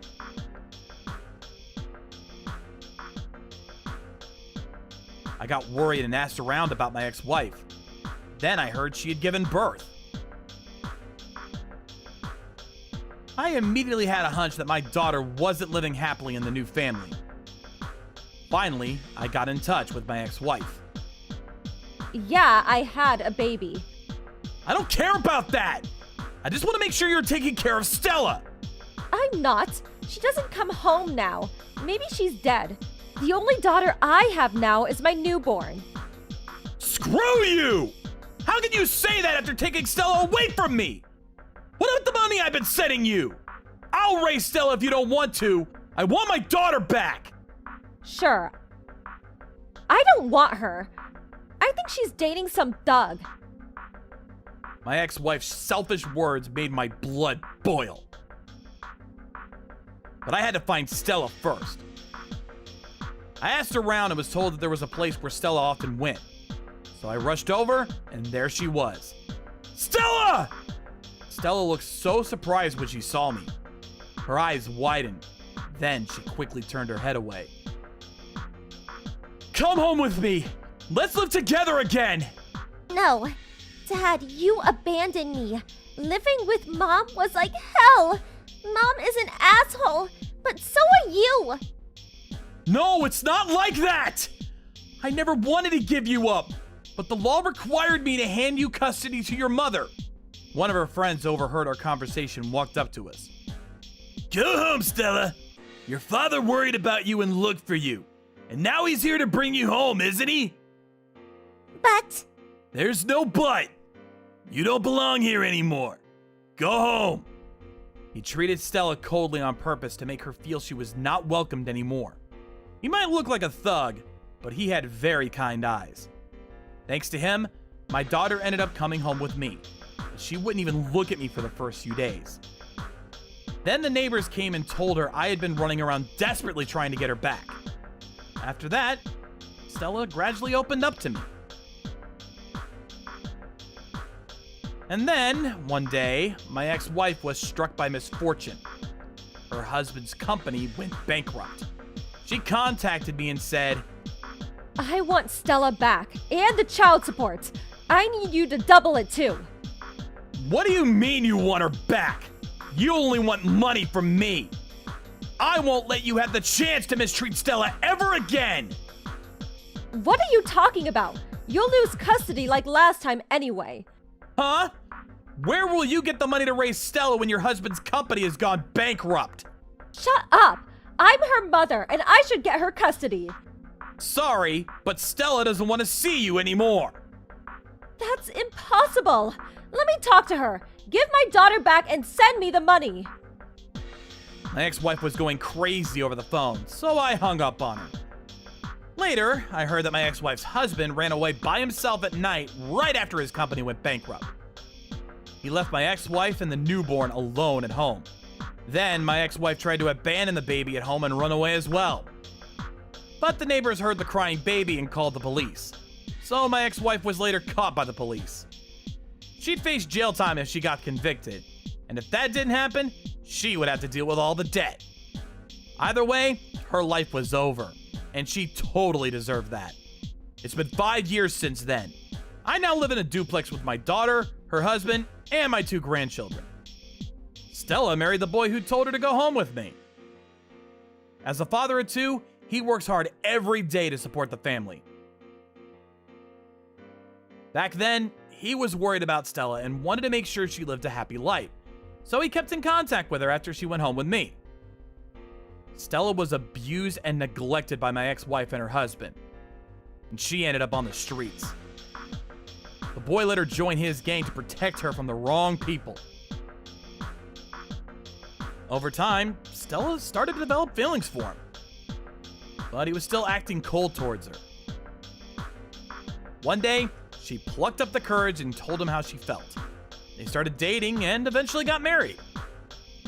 I got worried and asked around about my ex-wife. Then I heard she had given birth. I immediately had a hunch that my daughter wasn't living happily in the new family. Finally, I got in touch with my ex-wife. Yeah, I had a baby. I don't care about that! I just want to make sure you're taking care of Stella! I'm not. She doesn't come home now. Maybe she's dead. The only daughter I have now is my newborn. Screw you! How can you say that after taking Stella away from me? What about the money I've been sending you? I'll raise Stella if you don't want to. I want my daughter back! Sure. I don't want her. I think she's dating some thug. My ex-wife's selfish words made my blood boil. But I had to find Stella first. I asked around and was told that there was a place where Stella often went. So I rushed over, and there she was. Stella! Stella looked so surprised when she saw me. Her eyes widened. Then she quickly turned her head away. Come home with me! Let's live together again! No. Dad, you abandoned me. Living with Mom was like hell. Mom is an asshole, but so are you. No, it's not like that! I never wanted to give you up, but the law required me to hand you custody to your mother. One of her friends overheard our conversation and walked up to us. Go home, Stella. Your father worried about you and looked for you. And now he's here to bring you home, isn't he? But There's no but. You don't belong here anymore. Go home. He treated Stella coldly on purpose to make her feel she was not welcomed anymore. He might look like a thug, but he had very kind eyes. Thanks to him, my daughter ended up coming home with me. She wouldn't even look at me for the first few days. Then the neighbors came and told her I had been running around desperately trying to get her back. After that, Stella gradually opened up to me. And then, one day, my ex-wife was struck by misfortune. Her husband's company went bankrupt. She contacted me and said, I want Stella back and the child support. I need you to double it too. What do you mean you want her back? You only want money from me. I won't let you have the chance to mistreat Stella ever again. What are you talking about? You'll lose custody like last time anyway. Huh? Where will you get the money to raise Stella when your husband's company has gone bankrupt? Shut up! I'm her mother and I should get her custody. Sorry, but Stella doesn't want to see you anymore. That's impossible. Let me talk to her. Give my daughter back and send me the money. My ex-wife was going crazy over the phone, so I hung up on her. Later, I heard that my ex-wife's husband ran away by himself at night right after his company went bankrupt. He left my ex-wife and the newborn alone at home. Then my ex-wife tried to abandon the baby at home and run away as well. But the neighbors heard the crying baby and called the police. So my ex-wife was later caught by the police. She'd face jail time if she got convicted. And if that didn't happen, she would have to deal with all the debt. Either way, her life was over. And she totally deserved that. It's been 5 years since then. I now live in a duplex with my daughter, her husband, and my 2 grandchildren. Stella married the boy who told her to go home with me. As a father of 2, he works hard every day to support the family. Back then, he was worried about Stella and wanted to make sure she lived a happy life, so he kept in contact with her after she went home with me. Stella was abused and neglected by my ex-wife and her husband, and she ended up on the streets. The boy let her join his gang to protect her from the wrong people. Over time, Stella started to develop feelings for him, but he was still acting cold towards her. One day, she plucked up the courage and told him how she felt. They started dating and eventually got married.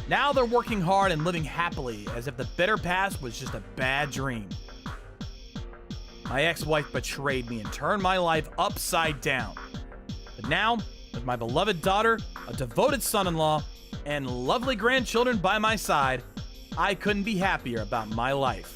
Now they're working hard and living happily as if the bitter past was just a bad dream. My ex-wife betrayed me and turned my life upside down. But now, with my beloved daughter, a devoted son-in-law, and lovely grandchildren by my side, I couldn't be happier about my life.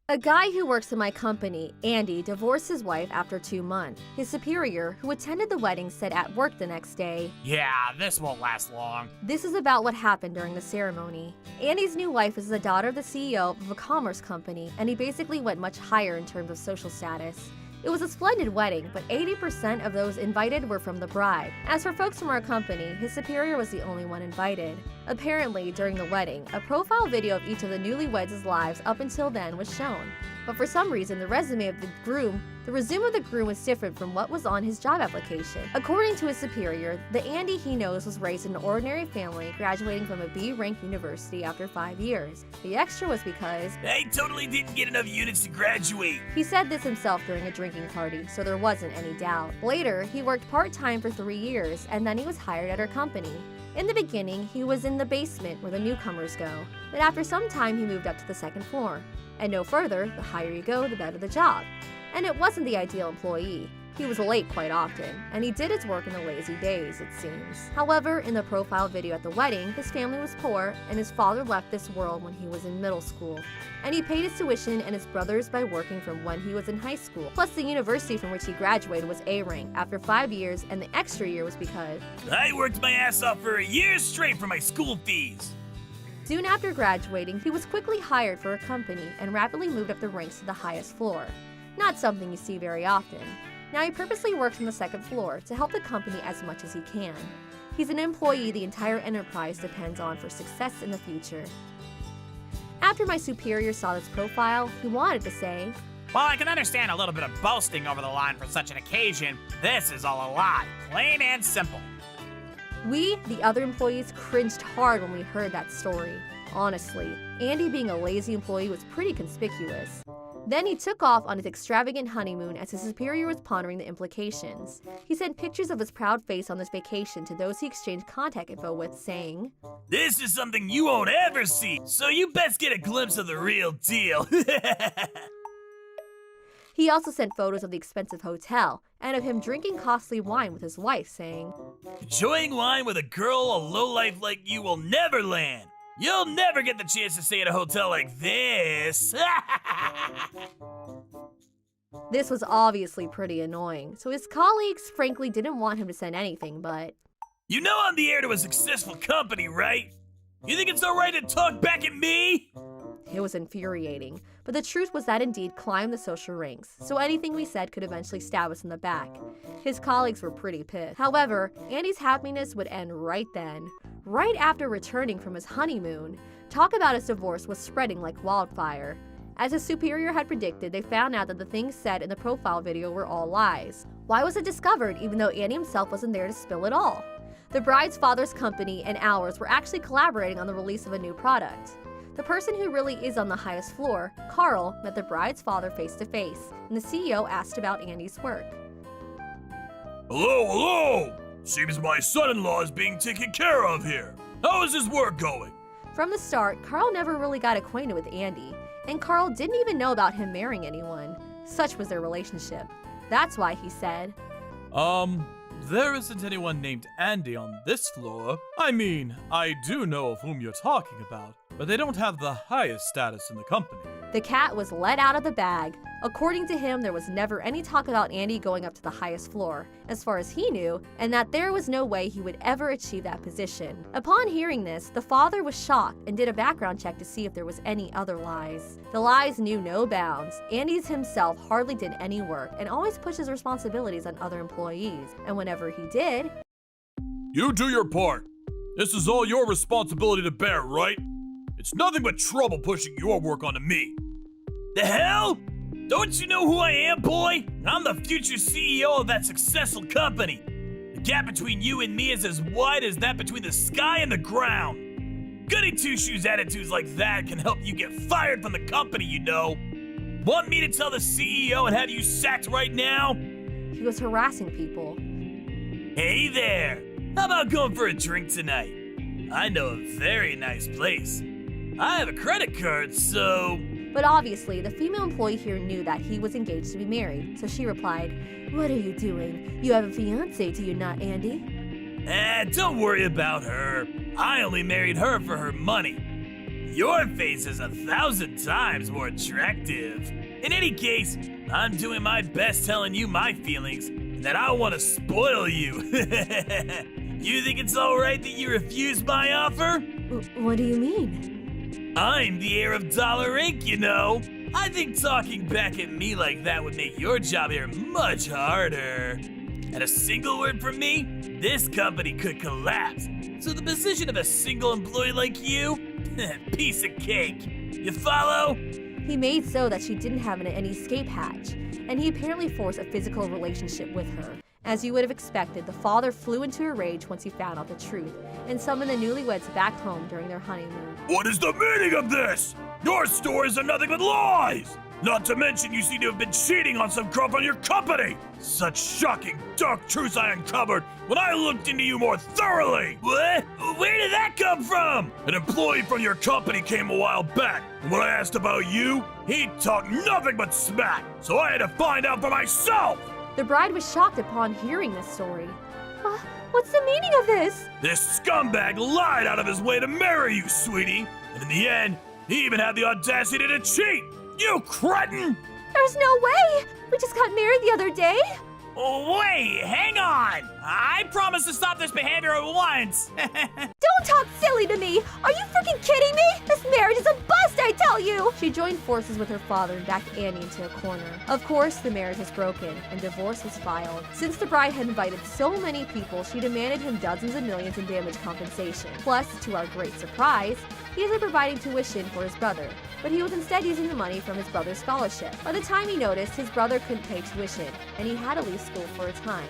A guy who works in my company, Andy, divorced his wife after 2 months. His superior, who attended the wedding, said at work the next day, Yeah, this won't last long. this is about what happened during the ceremony. Andy's new wife is the daughter of the CEO of a commerce company, and he basically went much higher in terms of social status. It was a splendid wedding, but 80% of those invited were from the bride. As for folks from our company, his superior was the only one invited. Apparently, during the wedding, a profile video of each of the newlyweds' lives up until then was shown. But for some reason, the resume of the resume of the groom was different from what was on his job application. According to his superior, the Andy he knows was raised in an ordinary family, graduating from a B-rank university after 5 years. The extra was because I totally didn't get enough units to graduate. he said this himself during a drinking party, so there wasn't any doubt. Later, he worked part-time for 3 years, and then he was hired at our company. In the beginning, he was in the basement where the newcomers go, but after some time he moved up to the second floor. And no further, the higher you go, the better the job. And it wasn't the ideal employee. He was late quite often, and he did his work in the lazy days, it seems. However, in the profile video at the wedding, his family was poor, and his father left this world when he was in middle school. And he paid his tuition and his brother's by working from when he was in high school. Plus, the university from which he graduated was A-rank after 5 years, and the extra year was because I worked my ass off for a year straight for my school fees. soon after graduating, he was quickly hired for a company and rapidly moved up the ranks to the highest floor. Not something you see very often. Now he purposely works on the second floor to help the company as much as he can. He's an employee the entire enterprise depends on for success in the future. After my superior saw this profile, he wanted to say, While I can understand a little bit of boasting over the line for such an occasion, this is all a lie, plain and simple. We, the other employees, cringed hard when we heard that story. Honestly, Andy being a lazy employee was pretty conspicuous. Then he took off on his extravagant honeymoon as his superior was pondering the implications. He sent pictures of his proud face on this vacation to those he exchanged contact info with, saying, This is something you won't ever see, so you best get a glimpse of the real deal. He also sent photos of the expensive hotel and of him drinking costly wine with his wife, saying, Enjoying wine with a girl a lowlife like you will never land. You'll never get the chance to stay at a hotel like this. This was obviously pretty annoying, so his colleagues frankly didn't want him to send anything, but You know I'm the heir to a successful company, right? You think it's alright to talk back at me? it was infuriating. But the truth was that Indeed climbed the social ranks, so anything we said could eventually stab us in the back. His colleagues were pretty pissed. However, Andy's happiness would end right then. Right after returning from his honeymoon, talk about his divorce was spreading like wildfire. As his superior had predicted, they found out that the things said in the profile video were all lies. Why was it discovered even though Andy himself wasn't there to spill it all? The bride's father's company and ours were actually collaborating on the release of a new product. The person who really is on the highest floor, Carl, met the bride's father face to face, and the CEO asked about Andy's work. Hello. Seems my son-in-law is being taken care of here. How is his work going? From the start, Carl never really got acquainted with Andy, and Carl didn't even know about him marrying anyone. Such was their relationship. That's why he said, There isn't anyone named Andy on this floor. I mean, I do know of whom you're talking about, but they don't have the highest status in the company. The cat was let out of the bag. According to him, there was never any talk about Andy going up to the highest floor, as far as he knew, and that there was no way he would ever achieve that position. Upon hearing this, the father was shocked and did a background check to see if there was any other lies. The lies knew no bounds. Andy's himself hardly did any work and always pushed his responsibilities on other employees, and whenever he did, You do your part. This is all your responsibility to bear, right? It's nothing but trouble pushing your work onto me. The hell? Don't you know who I am, boy? I'm the future CEO of that successful company. The gap between you and me is as wide as that between the sky and the ground. Goody two-shoes attitudes like that can help you get fired from the company, you know. Want me to tell the CEO and have you sacked right now? he was harassing people. Hey there! How about going for a drink tonight? I know a very nice place. I have a credit card, so... But obviously, the female employee here knew that he was engaged to be married, so she replied, "What are you doing? You have a fiancé, do you not, Andy?" Don't worry about her. I only married her for her money. Your face is 1,000 times more attractive. In any case, I'm doing my best telling you my feelings, and that I want to spoil you. You think it's alright that you refused my offer? What do you mean? I'm the heir of Dollar Inc., you know. I think talking back at me like that would make your job here much harder. And a single word from me, this company could collapse. So the position of a single employee like you, piece of cake. You follow? He made so that she didn't have any escape hatch, and he apparently forced a physical relationship with her. As you would have expected, the father flew into a rage once he found out the truth, and summoned the newlyweds back home during their honeymoon. What is the meaning of this? Your stories are nothing but lies! Not to mention you seem to have been cheating on some girl from your company! Such shocking, dark truths I uncovered when I looked into you more thoroughly! What? Where did that come from? An employee from your company came a while back, and when I asked about you, he talked nothing but smack, so I had to find out for myself! The bride was shocked upon hearing this story. What's the meaning of this? This scumbag lied out of his way to marry you, sweetie, and in the end, he even had the audacity to cheat! You cretin! There's no way! We just got married the other day. Oh, wait, hang on! I promise to stop this behavior at once! Don't talk silly to me! Are you freaking kidding me? This marriage is a bust, I tell you! She joined forces with her father and backed Andy into a corner. Of course, the marriage was broken and divorce was filed. Since the bride had invited so many people, she demanded him dozens of millions in damage compensation. Plus, to our great surprise, he isn't providing tuition for his brother, but he was instead using the money from his brother's scholarship. By the time he noticed, his brother couldn't pay tuition, and he had to leave school for a time.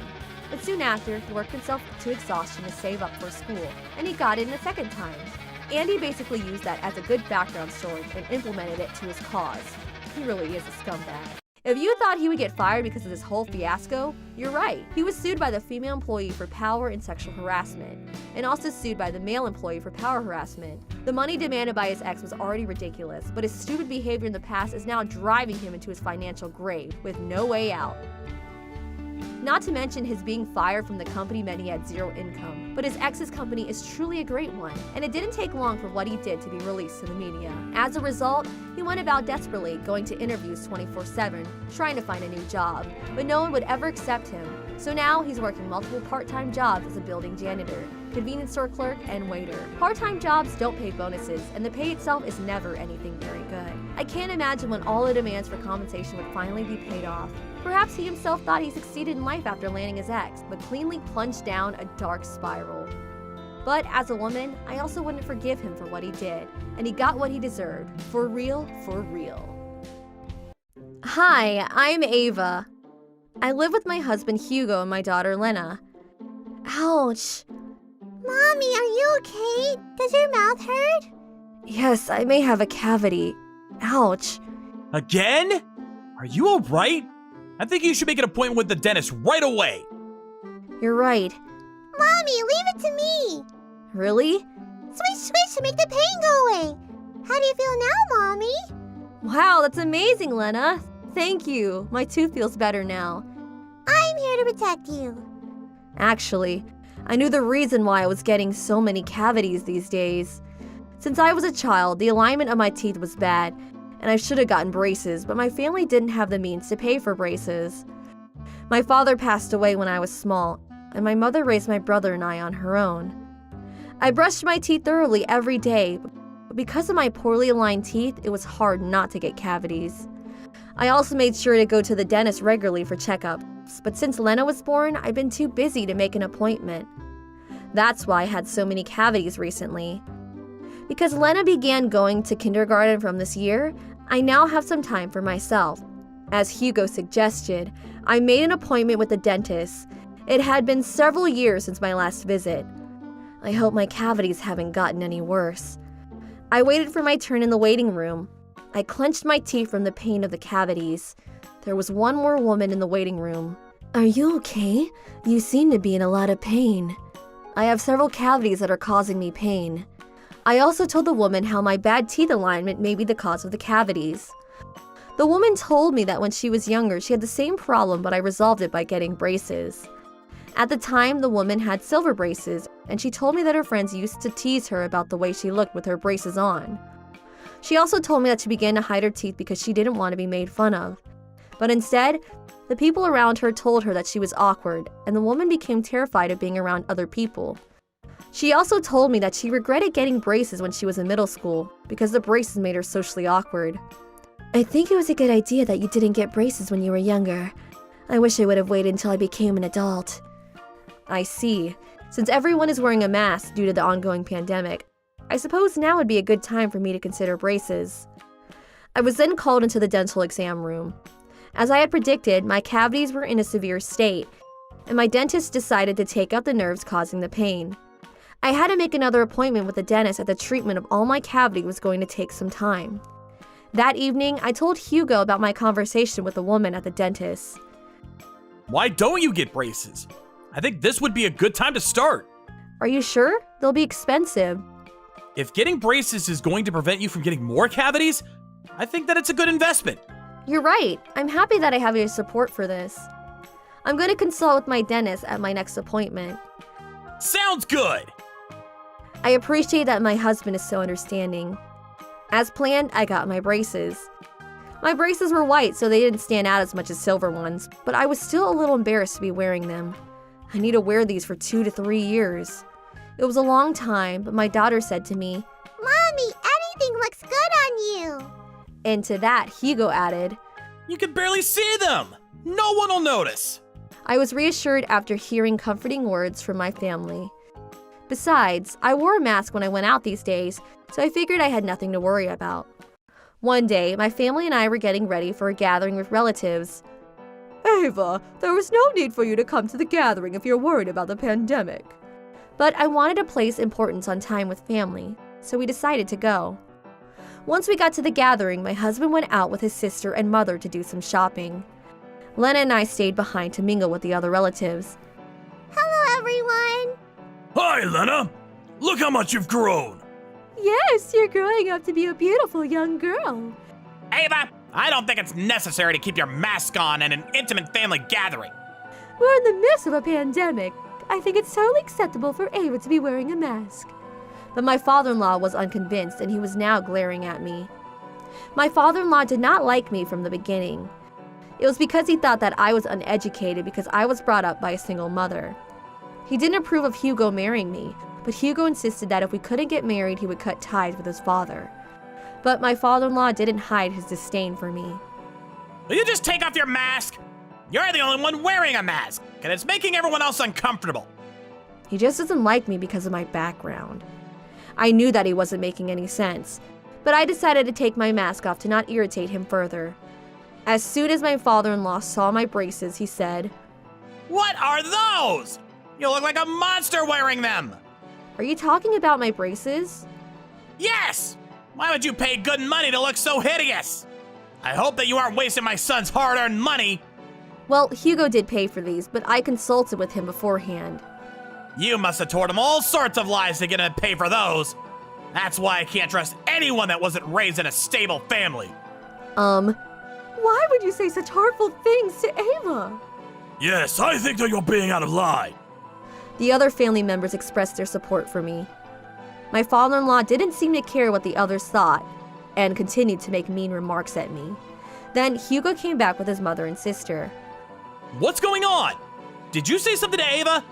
But soon after, he worked himself to exhaustion to save up for school, and he got in a second time. Andy basically used that as a good background story and implemented it to his cause. He really is a scumbag. If you thought he would get fired because of this whole fiasco, you're right. He was sued by the female employee for power and sexual harassment, and also sued by the male employee for power harassment. The money demanded by his ex was already ridiculous, but his stupid behavior in the past is now driving him into his financial grave with no way out. Not to mention his being fired from the company meant he had zero income. But his ex's company is truly a great one, and it didn't take long for what he did to be released to the media. As a result, he went about desperately, going to interviews 24/7, trying to find a new job, but no one would ever accept him. So now he's working multiple part-time jobs as a building janitor, convenience store clerk, and waiter. Part-time jobs don't pay bonuses, and the pay itself is never anything very good. I can't imagine when all the demands for compensation would finally be paid off. Perhaps he himself thought he succeeded in life after landing his ex, but cleanly plunged down a dark spiral. But as a woman, I also wouldn't forgive him for what he did, and he got what he deserved. For real, for real. Hi, I'm Ava. I live with my husband Hugo and my daughter Lena. Ouch. Mommy, are you okay? Does your mouth hurt? Yes, I may have a cavity. Ouch. Again? Are you alright? I think you should make an appointment with the dentist right away. You're right. Mommy, leave it to me. Really? Swish to make the pain go away. How do you feel now, Mommy? Wow, that's amazing, Lena. Thank you. My tooth feels better now. I'm here to protect you. Actually, I knew the reason why I was getting so many cavities these days. Since I was a child, the alignment of my teeth was bad, and I should have gotten braces, but my family didn't have the means to pay for braces. My father passed away when I was small, and my mother raised my brother and I on her own. I brushed my teeth thoroughly every day, but because of my poorly aligned teeth, it was hard not to get cavities. I also made sure to go to the dentist regularly for checkups, but since Lena was born, I've been too busy to make an appointment. That's why I had so many cavities recently. Because Lena began going to kindergarten from this year, I now have some time for myself. As Hugo suggested, I made an appointment with the dentist. It had been several years since my last visit. I hope my cavities haven't gotten any worse. I waited for my turn in the waiting room. I clenched my teeth from the pain of the cavities. There was one more woman in the waiting room. Are you okay? You seem to be in a lot of pain. I have several cavities that are causing me pain. I also told the woman how my bad teeth alignment may be the cause of the cavities. The woman told me that when she was younger, she had the same problem, but I resolved it by getting braces. At the time, the woman had silver braces, and she told me that her friends used to tease her about the way she looked with her braces on. She also told me that she began to hide her teeth because she didn't want to be made fun of. But instead, the people around her told her that she was awkward, and the woman became terrified of being around other people. She also told me that she regretted getting braces when she was in middle school because the braces made her socially awkward. I think it was a good idea that you didn't get braces when you were younger. I wish I would have waited until I became an adult. I see. Since everyone is wearing a mask due to the ongoing pandemic, I suppose now would be a good time for me to consider braces. I was then called into the dental exam room. As I had predicted, my cavities were in a severe state, and my dentist decided to take out the nerves causing the pain. I had to make another appointment with the dentist as the treatment of all my cavity was going to take some time. That evening, I told Hugo about my conversation with the woman at the dentist. Why don't you get braces? I think this would be a good time to start. Are you sure? They'll be expensive. If getting braces is going to prevent you from getting more cavities, I think that it's a good investment. You're right. I'm happy that I have your support for this. I'm going to consult with my dentist at my next appointment. Sounds good. I appreciate that my husband is so understanding. As planned, I got my braces. My braces were white, so they didn't stand out as much as silver ones, but I was still a little embarrassed to be wearing them. I need to wear these for 2 to 3 years. It was a long time, but my daughter said to me, Mommy, everything looks good on you. And to that, Hugo added, You can barely see them. No one will notice. I was reassured after hearing comforting words from my family. Besides, I wore a mask when I went out these days, so I figured I had nothing to worry about. One day, my family and I were getting ready for a gathering with relatives. Ava, there was no need for you to come to the gathering if you're worried about the pandemic. But I wanted to place importance on time with family, so we decided to go. Once we got to the gathering, my husband went out with his sister and mother to do some shopping. Lena and I stayed behind to mingle with the other relatives. Hello, everyone. Hi, Lena. Look how much you've grown. Yes, you're growing up to be a beautiful young girl. Ava, I don't think it's necessary to keep your mask on in an intimate family gathering. We're in the midst of a pandemic. I think it's totally acceptable for Ava to be wearing a mask. But my father-in-law was unconvinced, and he was now glaring at me. My father-in-law did not like me from the beginning. It was because he thought that I was uneducated because I was brought up by a single mother. He didn't approve of Hugo marrying me, but Hugo insisted that if we couldn't get married, he would cut ties with his father. But my father-in-law didn't hide his disdain for me. Will you just take off your mask? You're the only one wearing a mask, and it's making everyone else uncomfortable. He just doesn't like me because of my background. I knew that he wasn't making any sense, but I decided to take my mask off to not irritate him further. As soon as my father-in-law saw my braces, he said, What are those? You look like a monster wearing them. Are you talking about my braces? Yes! Why would you pay good money to look so hideous? I hope that you aren't wasting my son's hard-earned money. Well, Hugo did pay for these, but I consulted with him beforehand. You must have told him all sorts of lies to get him to pay for those. That's why I can't trust anyone that wasn't raised in a stable family. Why would you say such hurtful things to Ava? Yes, I think that you're being out of line. The other family members expressed their support for me. My father-in-law didn't seem to care what the others thought, and continued to make mean remarks at me. Then Hugo came back with his mother and sister. What's going on? Did you say something to Ava?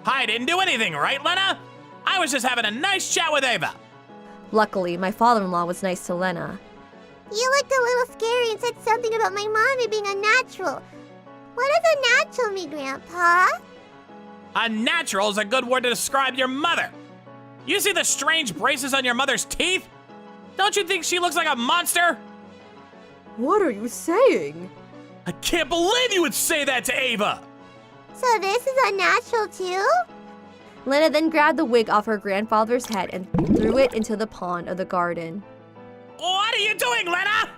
I didn't do anything, right, Lena? I was just having a nice chat with Ava. Luckily, my father-in-law was nice to Lena. You looked a little scary and said something about my mommy being unnatural. What does unnatural mean, Grandpa? Unnatural is a good word to describe your mother. You see the strange braces on your mother's teeth? Don't you think she looks like a monster? What are you saying? I can't believe you would say that to Ava. So this is unnatural too? Lena then grabbed the wig off her grandfather's head and threw it into the pond of the garden. What are you doing, Lena?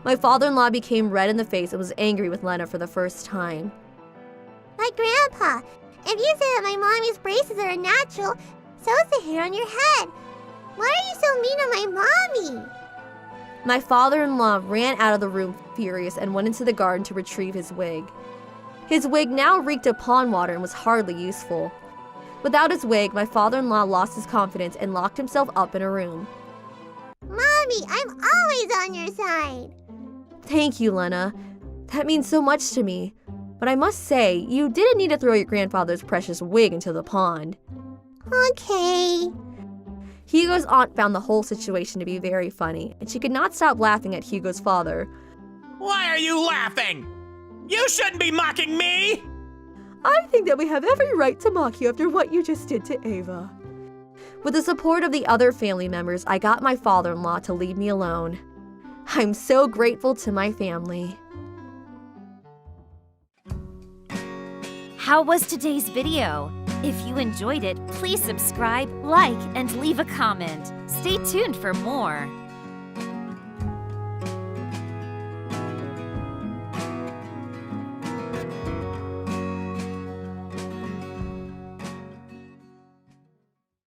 My father-in-law became red in the face and was angry with Lena for the first time. My grandpa, if you say that my mommy's braces are unnatural, so is the hair on your head. Why are you so mean on my mommy? My father-in-law ran out of the room furious and went into the garden to retrieve his wig. His wig now reeked of pond water and was hardly useful. Without his wig, my father-in-law lost his confidence and locked himself up in a room. Mommy, I'm always on your side. Thank you, Lena. That means so much to me. But I must say, you didn't need to throw your grandfather's precious wig into the pond. Okay. Hugo's aunt found the whole situation to be very funny, and she could not stop laughing at Hugo's father. Why are you laughing? You shouldn't be mocking me! I think that we have every right to mock you after what you just did to Ava. With the support of the other family members, I got my father-in-law to leave me alone. I'm so grateful to my family. How was today's video? If you enjoyed it, please subscribe, like, and leave a comment. Stay tuned for more.